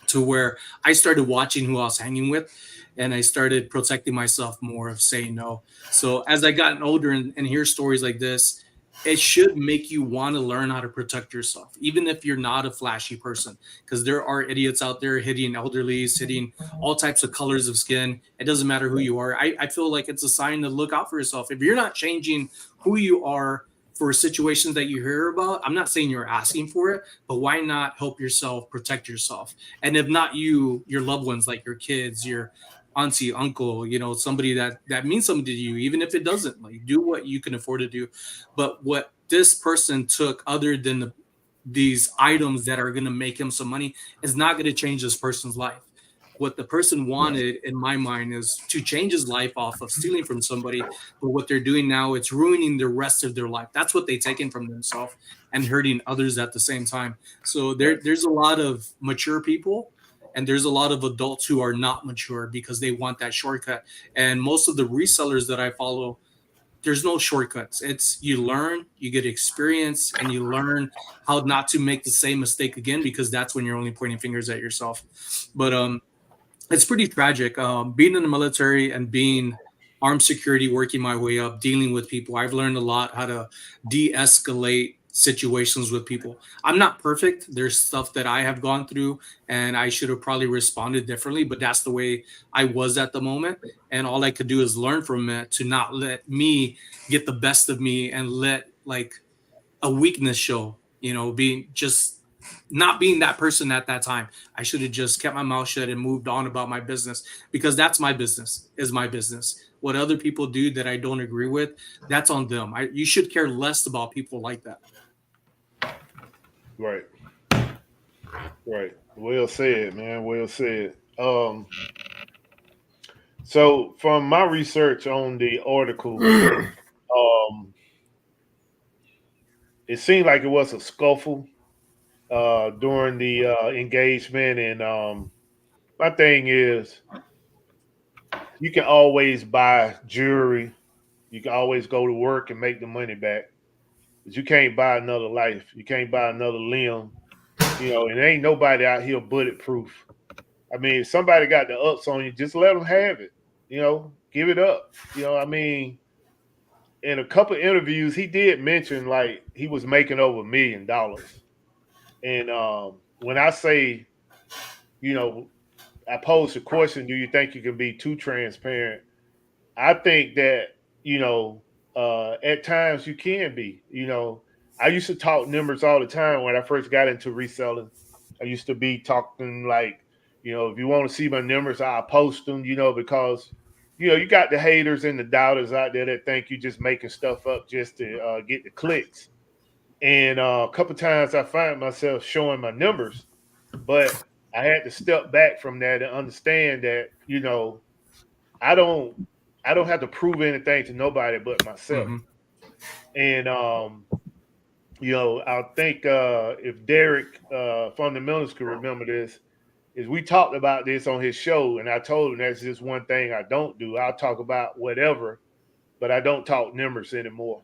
to where I started watching who I was hanging with, and I started protecting myself more of saying no. So as I gotten older and hear stories like this, it should make you want to learn how to protect yourself, even if you're not a flashy person, because there are idiots out there hitting elderlies, hitting all types of colors of skin. It doesn't matter who you are. I feel like it's a sign to look out for yourself. If you're not changing who you are for situations that you hear about, I'm not saying you're asking for it, but why not help yourself, protect yourself? And if not you, your loved ones, like your kids, your auntie, uncle, somebody that means something to you, even if it doesn't, like, do what you can afford to do. But what this person took, other than these items that are going to make him some money, is not going to change this person's life. What the person wanted, in my mind, is to change his life off of stealing from somebody. But what they're doing now, it's ruining the rest of their life. That's what they've taken from themselves and hurting others at the same time. So there's a lot of mature people, and there's a lot of adults who are not mature because they want that shortcut. And most of the resellers that I follow, there's no shortcuts. It's you learn, you get experience, and you learn how not to make the same mistake again, because that's when you're only pointing fingers at yourself. But it's pretty tragic. Being in the military and being armed security, working my way up, dealing with people, I've learned a lot how to de-escalate situations with people. I'm not perfect. There's stuff that I have gone through, and I should have probably responded differently, but that's the way I was at the moment. And all I could do is learn from it, to not let me get the best of me and let like a weakness show, being just not being that person at that time. I should have just kept my mouth shut and moved on about my business, because that's my business, is my business. What other people do that I don't agree with, that's on them. You should care less about people like that. Right. Well said, man. Well said. So from my research on the article, it seemed like it was a scuffle during the engagement, and my thing is, you can always buy jewelry. You can always go to work and make the money back, but you can't buy another life. You can't buy another limb. And ain't nobody out here bulletproof. I mean, if somebody got the ups on you, just let them have it. Give it up. I mean, in a couple of interviews, he did mention like he was making over $1 million. And when I say, you know, I pose the question, do you think you can be too transparent? I think that, at times you can be. I used to talk numbers all the time when I first got into reselling. I used to be talking like, if you want to see my numbers, I'll post them, because, you got the haters and the doubters out there that think you just making stuff up just to get the clicks. And a couple times I find myself showing my numbers, but I had to step back from that and understand that, I don't I don't have to prove anything to nobody but myself. Mm-hmm. And I think if Derek Fundamentals could remember this, is we talked about this on his show, and I told him that's just one thing I don't do. I'll talk about whatever, but I don't talk numbers anymore,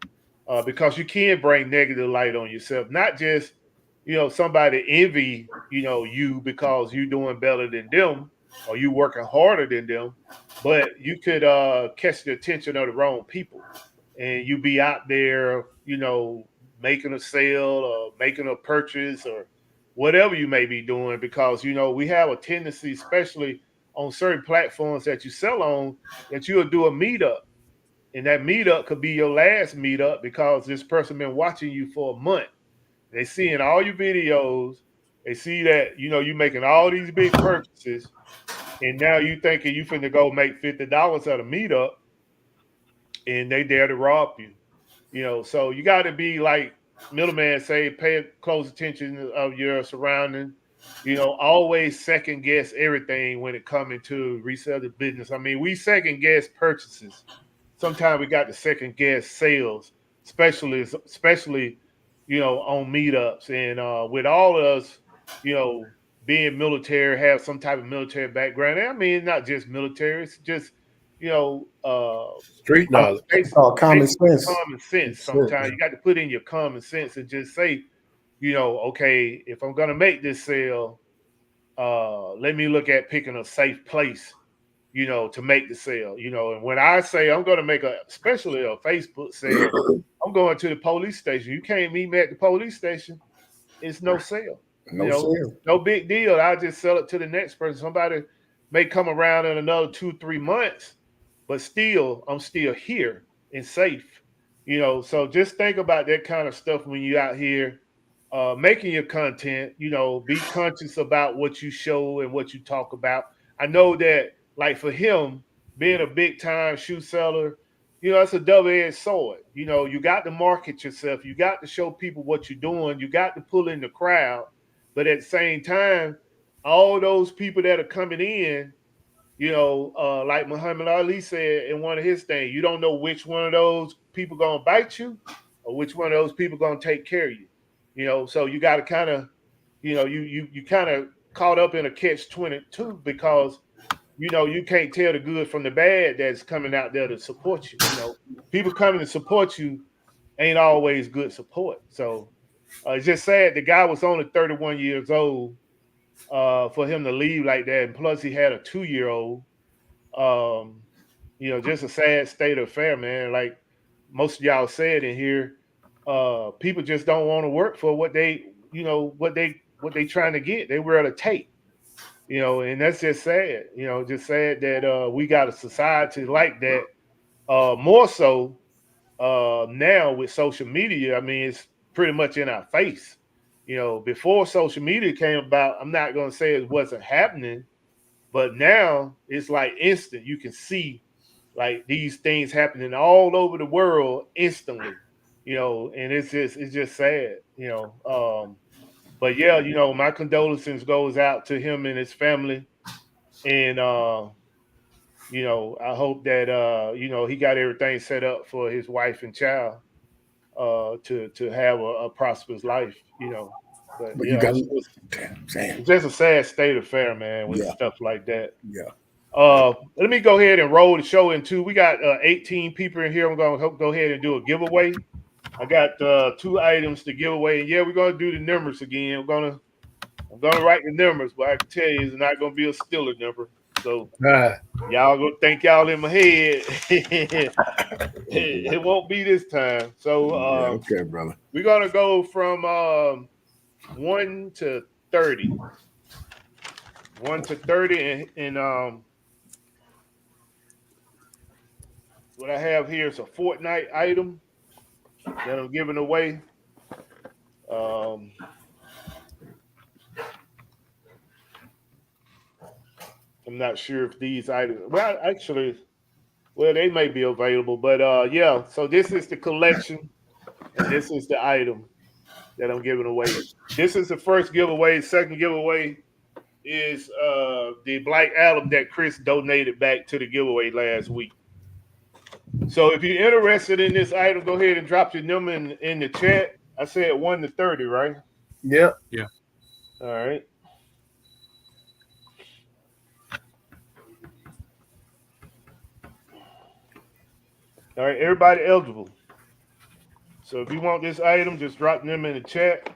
because you can bring negative light on yourself. Not just somebody envy you because you doing better than them or you working harder than them, but you could catch the attention of the wrong people, and you be out there making a sale or making a purchase or whatever you may be doing, because we have a tendency, especially on certain platforms that you sell on, that you'll do a meetup, and that meetup could be your last meetup because this person been watching you for a month. They seeing all your videos. They see that you making all these big purchases, and now you thinking you finna go make $50 at a meetup, and they dare to rob you. So you got to be like middleman say, pay close attention of your surrounding. Always second guess everything when it comes into reselling business. I mean, we second guess purchases. Sometimes we got to second guess sales, especially on meetups. And with all of us, being military, have some type of military background. And I mean, not just military; it's just Street knowledge. basic, Common basic sense. common sense. Sometimes you got to put in your common sense and just say, okay, if I'm gonna make this sale, let me look at picking a safe place, to make the sale. And when I say I'm gonna make especially a Facebook sale, I'm going to the police station. You can't meet me at the police station. It's no sale. No sale. No big deal. I'll just sell it to the next person. Somebody may come around in another 2-3 months, but still, I'm still here and safe. So just think about that kind of stuff when you're out here making your content. Be conscious about what you show and what you talk about. I know that, like for him, being a big time shoe seller, it's a double-edged sword. You got to market yourself. You got to show people what you're doing. You got to pull in the crowd. But at the same time, all those people that are coming in, like Muhammad Ali said in one of his things, you don't know which one of those people gonna bite you or which one of those people gonna take care of you. So you got to kind of, you kind of caught up in a catch-22 because you can't tell the good from the bad that's coming out there to support you. People coming to support you ain't always good support. So it's just sad the guy was only 31 years old for him to leave like that, and plus he had a 2-year-old. Just a sad state of affair, man. Like most of y'all said in here, people just don't want to work for what they trying to get. They were at a tape, and that's just sad. Just sad that we got a society like that. More so now with social media. I mean, it's pretty much in our face. Before social media came about, I'm not going to say it wasn't happening, but now it's like instant. You can see like these things happening all over the world instantly, and it's just sad, but yeah, my condolences goes out to him and his family, and you know, I hope that you know, he got everything set up for his wife and child to have a prosperous life, you know. But But you yeah, got it's just a sad state of affair, man, with yeah, stuff like that. yeah. Let me go ahead and roll the show in two. We got 18 people in here. I'm going to go ahead and do a giveaway. I got 2 items to give away. And yeah, we're going to do the numbers again. I'm gonna write the numbers, but I can tell you it's not going to be a Steeler number. So y'all go think y'all in my head. It won't be this time. So Yeah, okay, brother. we're going to go from 1 to 30. 1 to 30, and what I have here is a Fortnite item that I'm giving away. I'm not sure if these items, well, actually, well, they may be available, but yeah. So this is the collection, and this is the item that I'm giving away. This is the first giveaway. Second giveaway is the Black Album that Chris donated back to the giveaway last week. So if you're interested in this item, go ahead and drop your number in the chat. I said 1 to 30, right? Yeah. Yeah. All right. All right, everybody eligible. So if you want this item, just drop them in the chat.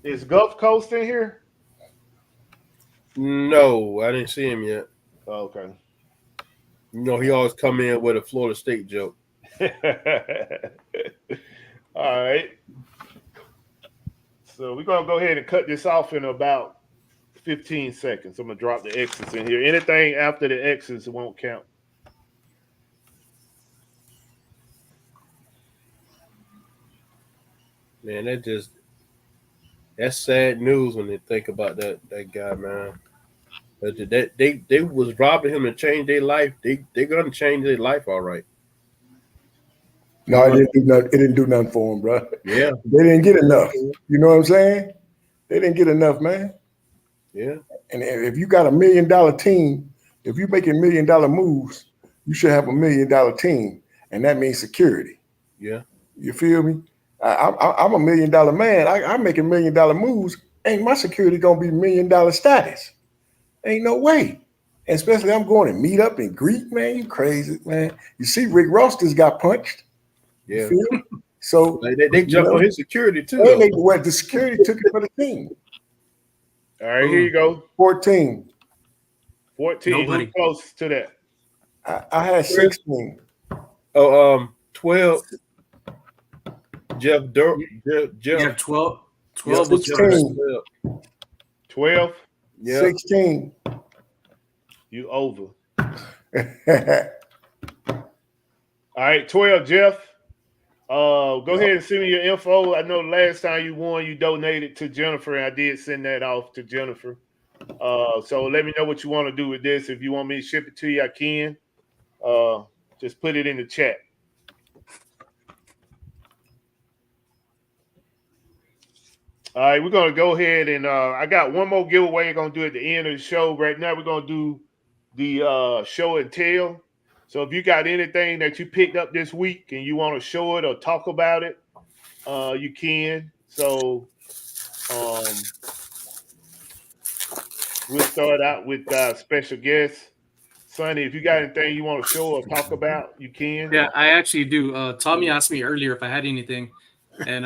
Is Gulf Coast in here? No, I didn't see him yet. Oh, okay. You know, he always come in with a Florida State joke. All right. So we're going to go ahead and cut this off in about 15 seconds. I'm going to drop the X's in here. Anything after the X's won't count. Man, that's sad news when they think about that guy, man. But they was robbing him and changed their life. They're gonna change their life, all right. No, it didn't do nothing. It didn't do nothing for him, bro. Yeah, they didn't get enough. You know what I'm saying? They didn't get enough, man. Yeah. And if you got $1 million team, if you're making $1 million moves, you should have $1 million team, and that means security. Yeah. You feel me? I'm $1 million man. I'm making $1 million moves. Ain't my security gonna be $1 million status? Ain't no way. And especially I'm going to meet up and greet, man. You crazy, man. You see, Rick Ross just got punched. Yeah. You feel me? So they jumped on his security too. And the security took it for the team. All right, here you go. 14. 14. Nobody. Who's close to that? I had 16. 12. Jeff. You have 12. 12 was 16. 12. Yeah. 16. You over. All right, 12, Jeff. Go ahead and send me your info. I know the last time you won, you donated to Jennifer, and I did send that off to Jennifer. So let me know what you want to do with this. If you want me to ship it to you, I can. Just put it in the chat. All right, we're going to go ahead and I got one more giveaway I'm going to do at the end of the show. Right now, we're going to do the show and tell. So if you got anything that you picked up this week and you want to show it or talk about it, you can. So we'll start out with special guest. Sonny, if you got anything you want to show or talk about, you can. Yeah, I actually do. Tommy asked me earlier if I had anything, and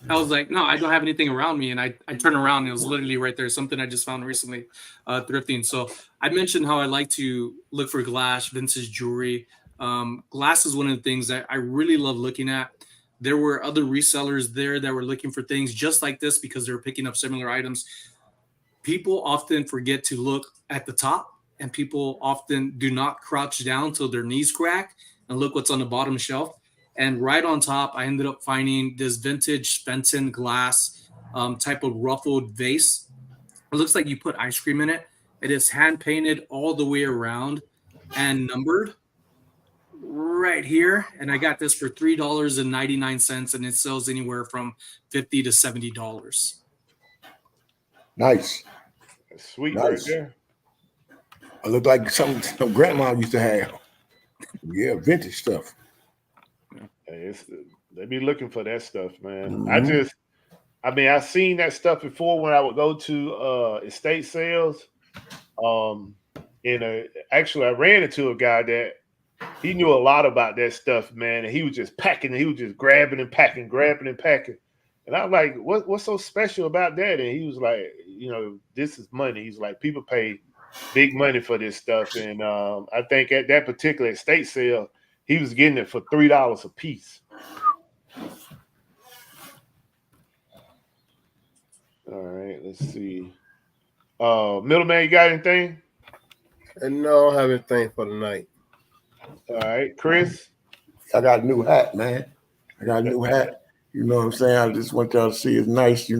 I was like, no, I don't have anything around me. And I turned around and it was literally right there, something I just found recently thrifting. So I mentioned how I like to look for glass, vintage jewelry. Glass is one of the things that I really love looking at. There were other resellers there that were looking for things just like this because they were picking up similar items. People often forget to look at the top, and people often do not crouch down till their knees crack and look what's on the bottom shelf. And right on top, I ended up finding this vintage Spenton glass type of ruffled vase. It looks like you put ice cream in it. It is hand painted all the way around and numbered right here. And I got this for $3.99, and it sells anywhere from $50 to $70. Nice. That's sweet Nice. right there. I look like something some grandma used to have. Yeah, vintage stuff. Hey, they be looking for that stuff, man. Mhm. I seen that stuff before when I would go to estate sales. Um, and actually, I ran into a guy that he knew a lot about that stuff, man. And he was just packing, he was just grabbing and packing, grabbing and packing. And I'm like, what's so special about that? And he was like, this is money. He's like, people pay big money for this stuff. And I think at that particular estate sale, he was getting it for $3 a piece. All right, let's see. Middleman, you got anything? And no, I don't have anything for the night. All right, Chris. I got a new hat, man. I got a new hat. You know what I'm saying? I just want y'all to see it's nice.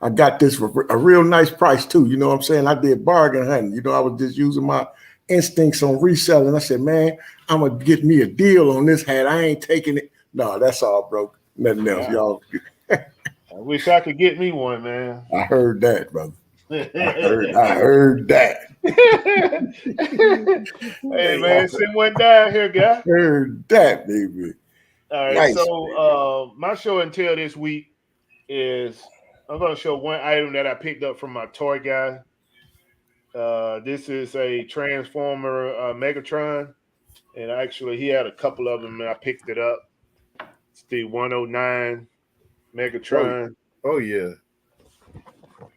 I got this for a real nice price too. You know what I'm saying? I did bargain hunting. I was just using my instincts on reselling. I said, man, I'm going to get me a deal on this hat. I ain't taking it. No, that's all broke. Nothing else, y'all. I wish I could get me one, man. I heard that, brother. I heard that. Hey, man, send one down here, guy. Heard that, baby. All right, nice, so my show and tell this week is I'm going to show one item that I picked up from my toy guy. This is a Transformer Megatron, and actually he had a couple of them, and I picked it up. It's the 109 Megatron. Oh yeah.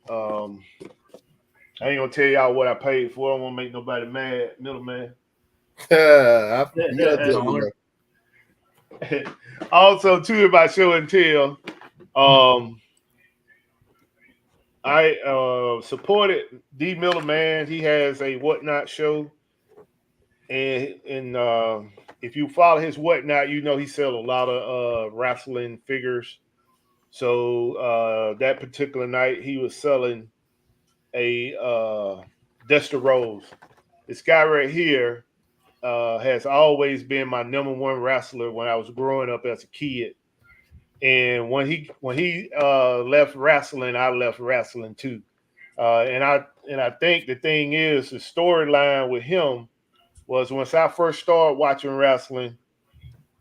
I ain't gonna tell y'all what I paid for. I don't want to make nobody mad, middleman. Also, too, if I show and tell, I supported D Middleman. He has a Whatnot show, and if you follow his Whatnot, he sells a lot of wrestling figures. So that particular night, he was selling a Dusty Rose. This guy right here has always been my number one wrestler when I was growing up as a kid. And when he left wrestling, I left wrestling too. And I think the thing is, the storyline with him was once I first started watching wrestling,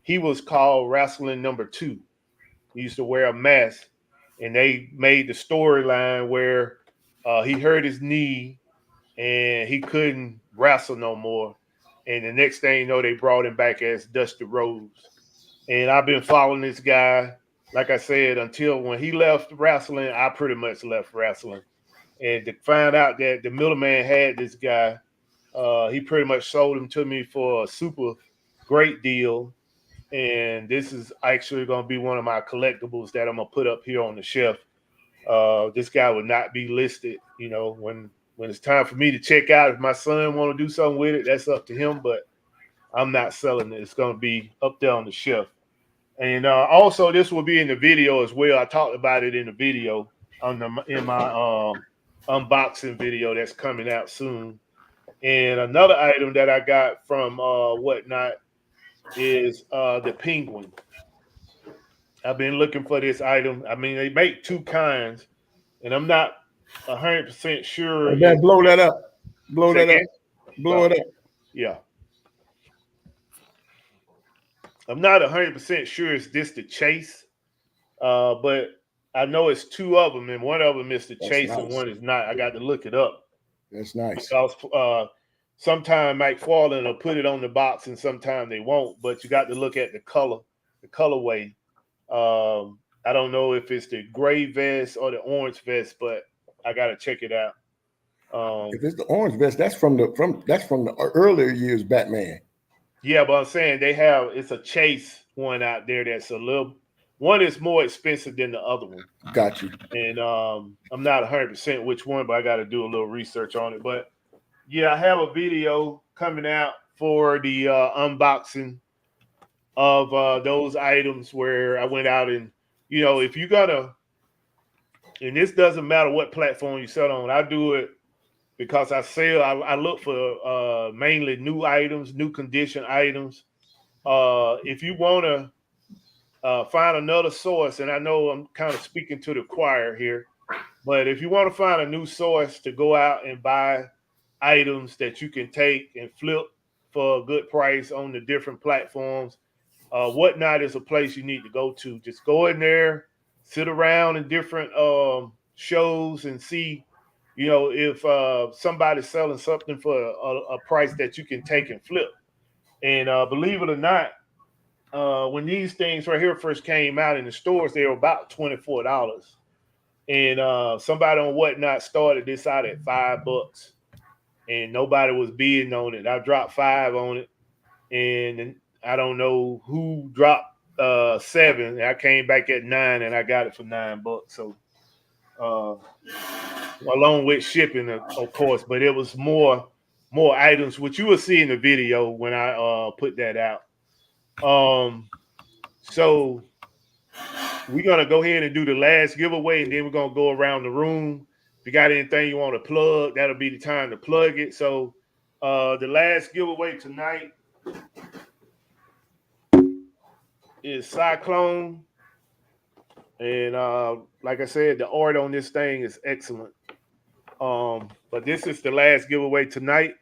he was called Wrestling Number 2. He used to wear a mask, and they made the storyline where he hurt his knee and he couldn't wrestle no more. And the next thing you know, they brought him back as Dusty Rose. And I've been following this guy, like I said, until when he left wrestling, I pretty much left wrestling. And to find out that the middleman had this guy, he pretty much sold him to me for a super great deal. And this is actually going to be one of my collectibles that I'm going to put up here on the shelf. This guy would not be listed, when it's time for me to check out. If my son want to do something with it, that's up to him, but I'm not selling it. It's going to be up there on the shelf. And also, this will be in the video as well. I talked about it in the video in my unboxing video that's coming out soon. And another item that I got from Whatnot is the Penguin. I've been looking for this item. I mean, they make two kinds, and I'm not 100% sure. Hey, man, blow that up. Blow that up. Blow it up. Yeah. I'm not 100% sure it's this the Chase, but I know it's two of them, and one of them is the Chase, and one is not. I got to look it up. That's nice. Because sometime Mike Farland will put it on the box, and sometime they won't. But you got to look at the colorway. I don't know if it's the gray vest or the orange vest, but I got to check it out. If it's the orange vest, that's from the earlier years Batman. Yeah, but I'm saying it's a Chase one out there that's one is more expensive than the other one. Got you. And I'm not 100% which one, but I got to do a little research on it. But yeah, I have a video coming out for the unboxing of those items where I went out and, if you're gonna, and this doesn't matter what platform you sell on, I do it because I look for mainly new items, new condition items. If you want to find another source, and I know I'm kind of speaking to the choir here, but if you want to find a new source to go out and buy items that you can take and flip for a good price on the different platforms. Whatnot is a place you need to go to. Just go in there, sit around in different shows and see, if somebody's selling something for a price that you can take and flip. And believe it or not, when these things right here first came out in the stores, they were about $24. And somebody on Whatnot started this out at $5, and nobody was bidding on it. I dropped 5 on it, and I don't know who dropped 7. I came back at 9, and I got it for $9. So, along with shipping, of course, but it was more items, which you will see in the video when I put that out. So we're gonna go ahead and do the last giveaway, and then we're gonna go around the room. If you got anything you want to plug, that'll be the time to plug it. So the last giveaway tonight is Cyclone. And like I said, the art on this thing is excellent. But this is the last giveaway tonight.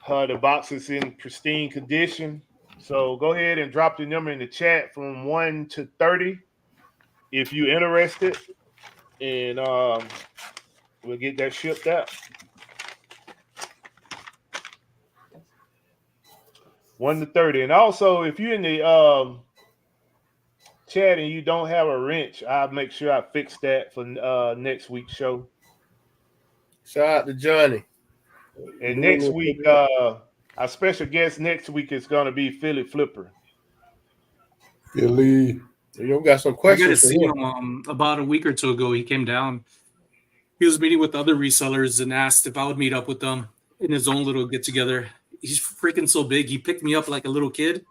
The box is in pristine condition. So go ahead and drop the number in the chat from 1 to 30 if you're interested. And we'll get that shipped out. 1 to 30. And also, if you're in the chat and you don't have a wrench, I'll make sure I fix that for next week's show. Shout out to Johnny. And next week, our special guest next week is going to be Philly Flipper. Philly. You got some questions. I got to see him about a week or two ago. He came down. He was meeting with other resellers and asked if I would meet up with them in his own little get together. He's freaking so big. He picked me up like a little kid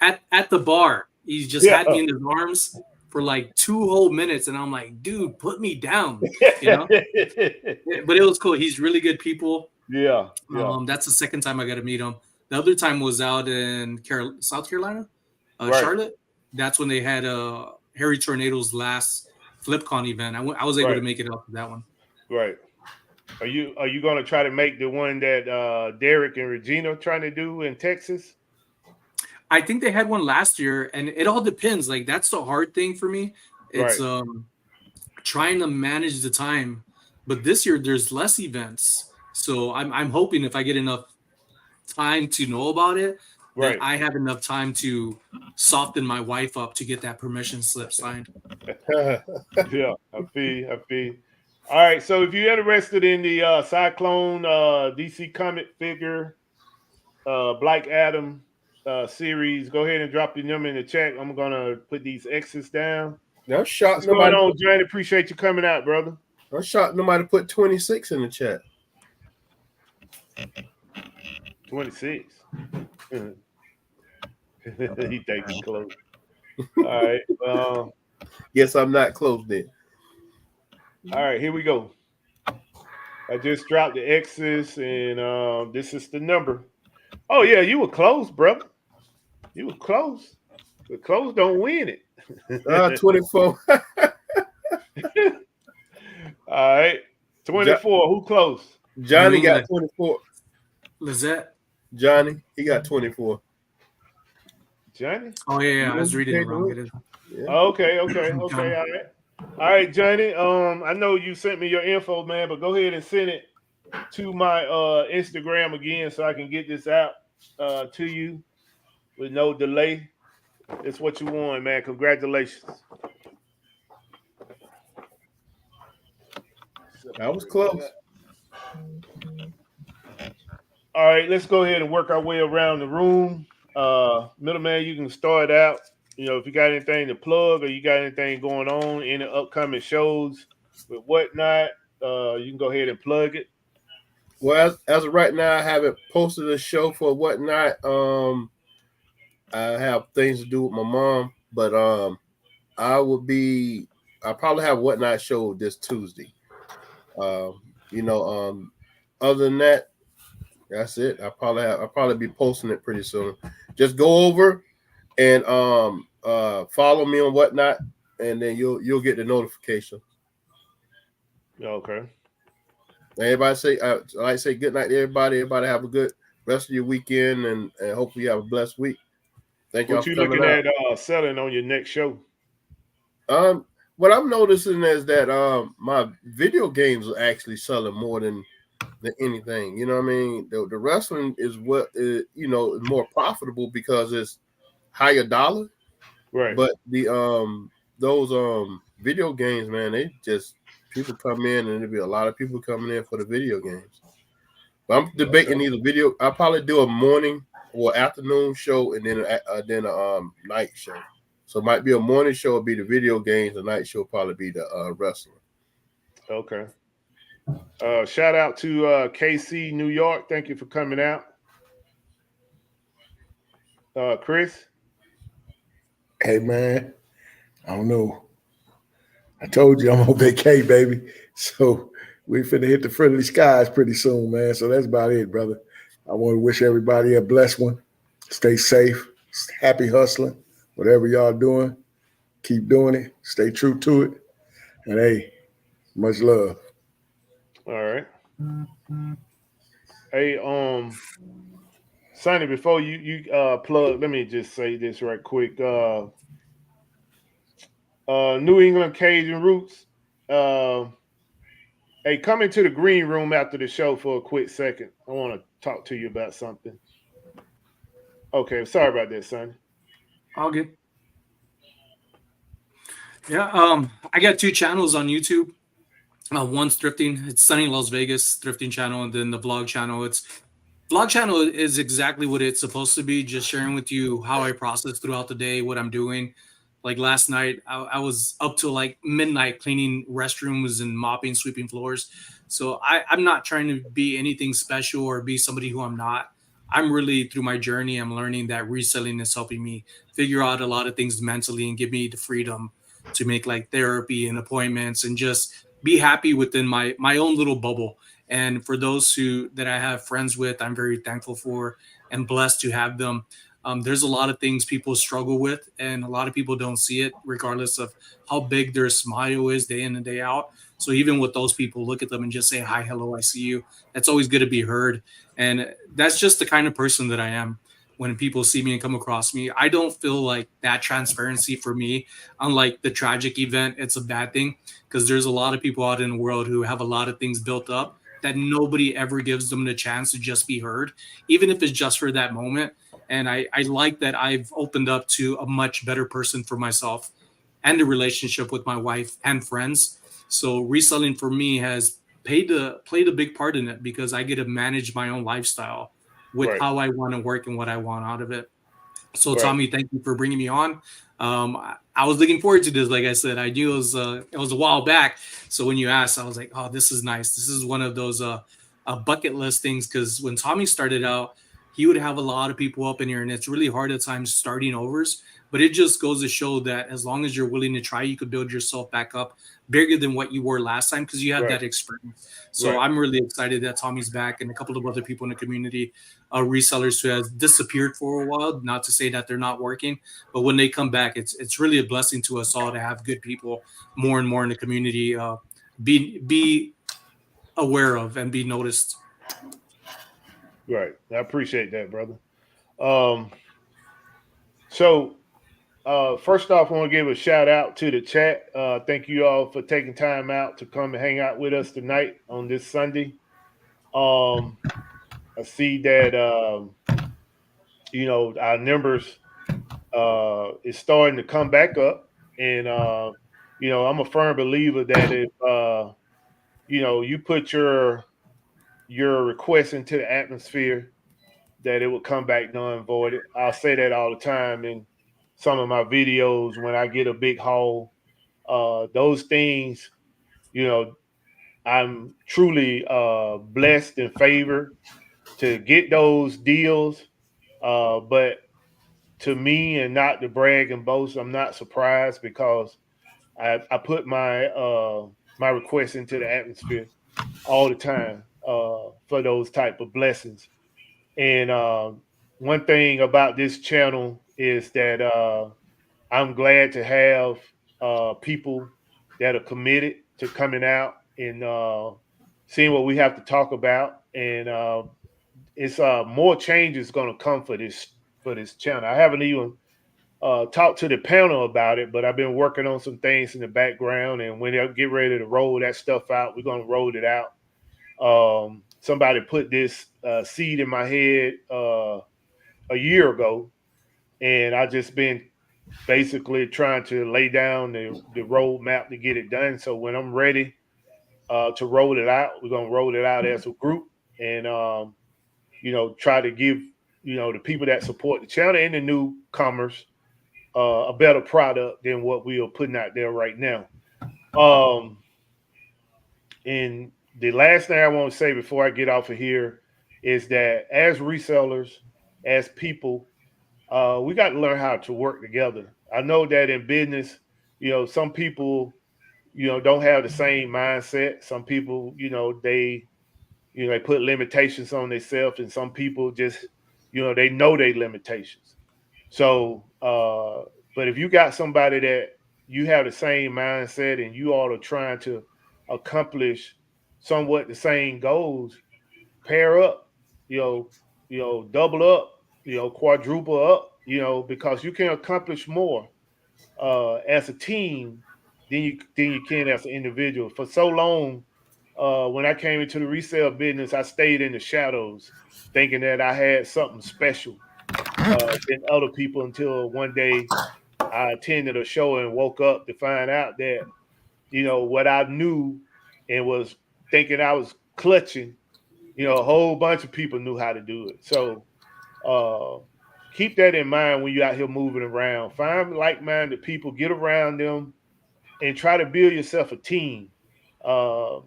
at the bar. He just had me in his arms for like 2 whole minutes, and I'm like, dude, put me down. But it was cool. He's really good people. Yeah. That's the second time I got to meet him. The other time was out in South Carolina, Right. Charlotte. That's when they had Harry Tornado's last FlipCon event. I was able to make it up to that one. Right. Are you going to try to make the one that Derek and Regina are trying to do in Texas? I think they had one last year, and it all depends. Like, that's the hard thing for me. It's trying to manage the time. But this year there's less events, so I'm hoping if I get enough time to know about it, then I have enough time to soften my wife up to get that permission slip signed. Yeah, I feel. All right, so if you're interested in the Cyclone DC comic figure, Black Adam series, go ahead and drop your number in the chat. I'm gonna put these X's down. No shot. What's going on, Johnny? Appreciate you coming out, brother. No shot. Nobody put 26 in the chat. 26. He thinks he's close. All right. Yes, I'm not close then. All right, here we go. I just dropped the X's, and this is the number. Oh, yeah, you were close, brother. You were close. But close don't win it. 24. All right. 24. Who close? Johnny got 24. Lizette. Johnny, he got 24. Johnny? Oh, yeah. I was reading it wrong. Yeah. Okay. All right. All right, Johnny. I know you sent me your info, man, but go ahead and send it to my Instagram again so I can get this out to you with no delay. It's what you want, man. Congratulations. That was close. All right, let's go ahead and work our way around the room. Middleman, you can start out. If you got anything to plug or you got anything going on in the upcoming shows with Whatnot, you can go ahead and plug it. Well, as of right now, I haven't posted a show for Whatnot. I have things to do with my mom, but I'll probably have Whatnot show this Tuesday. Other than that, that's it. I'll probably be posting it pretty soon. Just go over and follow me on Whatnot, and then you'll get the notification. Okay. Everybody say, I say good night to everybody. Everybody have a good rest of your weekend, and hopefully you have a blessed week. Thank y'all What for you coming looking out. at selling on your next show? What I'm noticing is that my video games are actually selling more than anything. You know what I mean? The wrestling is what is, you know, more profitable because it's higher dollar. Right. But the those video games, man, they just people come in and there'll be a lot of people coming in for the video games. But I'm debating either video. I'll probably do a morning or afternoon show and then a night show. So it might be a morning show will be the video games, the night show will probably be the wrestling. Okay. Shout out to KC New York. Thank you for coming out. Chris? Hey, man, I don't know. I told you I'm on vacay, baby. So we finna hit the friendly skies pretty soon, man. So that's about it, brother. I want to wish everybody a blessed one. Stay safe. Happy hustling. Whatever y'all doing, keep doing it. Stay true to it. And hey, much love. All right. Hey, Sonny, before you plug, let me just say this right quick. New England Cajun Roots. Hey, come into the green room after the show for a quick second. I want to talk to you about something. Okay, sorry about that, Sonny. All good. Yeah, I got 2 channels on YouTube. One's thrifting. It's Sonny Las Vegas thrifting channel, and then the vlog channel. It's vlog channel is exactly what it's supposed to be. Just sharing with you how I process throughout the day, what I'm doing. Like last night, I was up till like midnight cleaning restrooms and mopping, sweeping floors. So I'm not trying to be anything special or be somebody who I'm not. I'm really through my journey. I'm learning that reselling is helping me figure out a lot of things mentally and give me the freedom to make like therapy and appointments and just be happy within my own little bubble. And for those who that I have friends with, I'm very thankful for and blessed to have them. There's a lot of things people struggle with, and a lot of people don't see it, regardless of how big their smile is day in and day out. So even with those people, look at them and just say, "Hi, hello, I see you." That's always good to be heard, and that's just the kind of person that I am. When people see me and come across me, I don't feel like that transparency for me. Unlike the tragic event, it's a bad thing because there's a lot of people out in the world who have a lot of things built up that nobody ever gives them the chance to just be heard, even if it's just for that moment. And I like that I've opened up to a much better person for myself and the relationship with my wife and friends. So reselling for me has played a big part in it because I get to manage my own lifestyle with Right. how I want to work and what I want out of it. So Right. Tommy, thank you for bringing me on. I was looking forward to this. Like I said, I knew it was a while back. So when you asked, I was like, oh, this is nice. This is one of those bucket list things. Because when Tommy started out, he would have a lot of people up in here, and it's really hard at times starting overs. But it just goes to show that as long as you're willing to try, you could build yourself back up bigger than what you were last time because you have Right. that experience. So Right. I'm really excited that Tommy's back and a couple of other people in the community, resellers who has disappeared for a while. Not to say that they're not working, but when they come back, it's really a blessing to us all to have good people more and more in the community be aware of and be noticed. Right. I appreciate that, brother. Um, so first off, I want to give a shout out to the chat. Thank you all for taking time out to come and hang out with us tonight on this Sunday. I see that our numbers is starting to come back up, and I'm a firm believer that if you put your request into the atmosphere, that it will come back non-voided. I'll say that all the time in some of my videos when I get a big haul. Those things, you know, I'm truly blessed and favored to get those deals. But to me, and not to brag and boast, I'm not surprised because I put my requests into the atmosphere all the time for those type of blessings. And one thing about this channel is that I'm glad to have people that are committed to coming out and seeing what we have to talk about, and it's more changes going to come for this channel. I haven't even talked to the panel about it, but I've been working on some things in the background, and when I get ready to roll that stuff out, we're going to roll it out. Somebody put this seed in my head a year ago, and I just been basically trying to lay down the roadmap to get it done. So when I'm ready to roll it out, we're gonna roll it out as a group, and try to give the people that support the channel and the newcomers a better product than what we are putting out there right now. And the last thing I want to say before I get off of here is that as resellers, as people, we got to learn how to work together. I know that in business, some people, don't have the same mindset. Some people, they put limitations on themselves, and some people just, they know their limitations. So, but if you got somebody that you have the same mindset and you all are trying to accomplish somewhat the same goals, pair up, double up, quadruple up, because you can accomplish more as a team than you can as an individual. For so long, when I came into the resale business, I stayed in the shadows, thinking that I had something special than other people until one day I attended a show and woke up to find out that, what I knew and was thinking I was clutching, a whole bunch of people knew how to do it. So keep that in mind when you're out here moving around. Find like-minded people, get around them, and try to build yourself a team. Uh,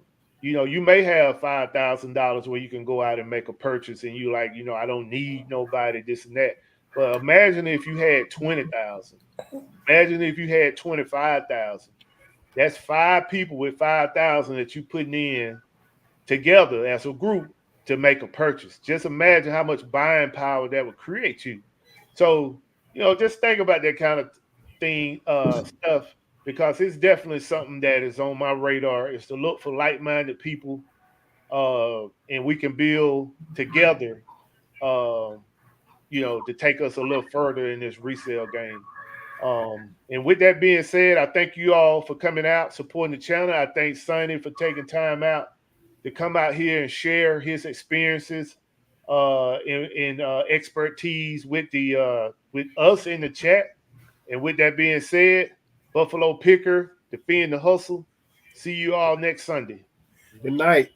you may have $5,000 where you can go out and make a purchase, and you like, I don't need nobody, this and that. But imagine if you had 20,000. Imagine if you had 25,000. That's 5 people with 5,000 that you putting in together as a group to make a purchase. Just imagine how much buying power that would create you. So, just think about that kind of thing, stuff, because it's definitely something that is on my radar, is to look for like-minded people, and we can build together, to take us a little further in this resale game. And with that being said, I thank you all for coming out, supporting the channel. I thank Sonny for taking time out to come out here and share his experiences and expertise with with us in the chat. And with that being said, Buffalo Picker, defend the hustle. See you all next Sunday. Good night.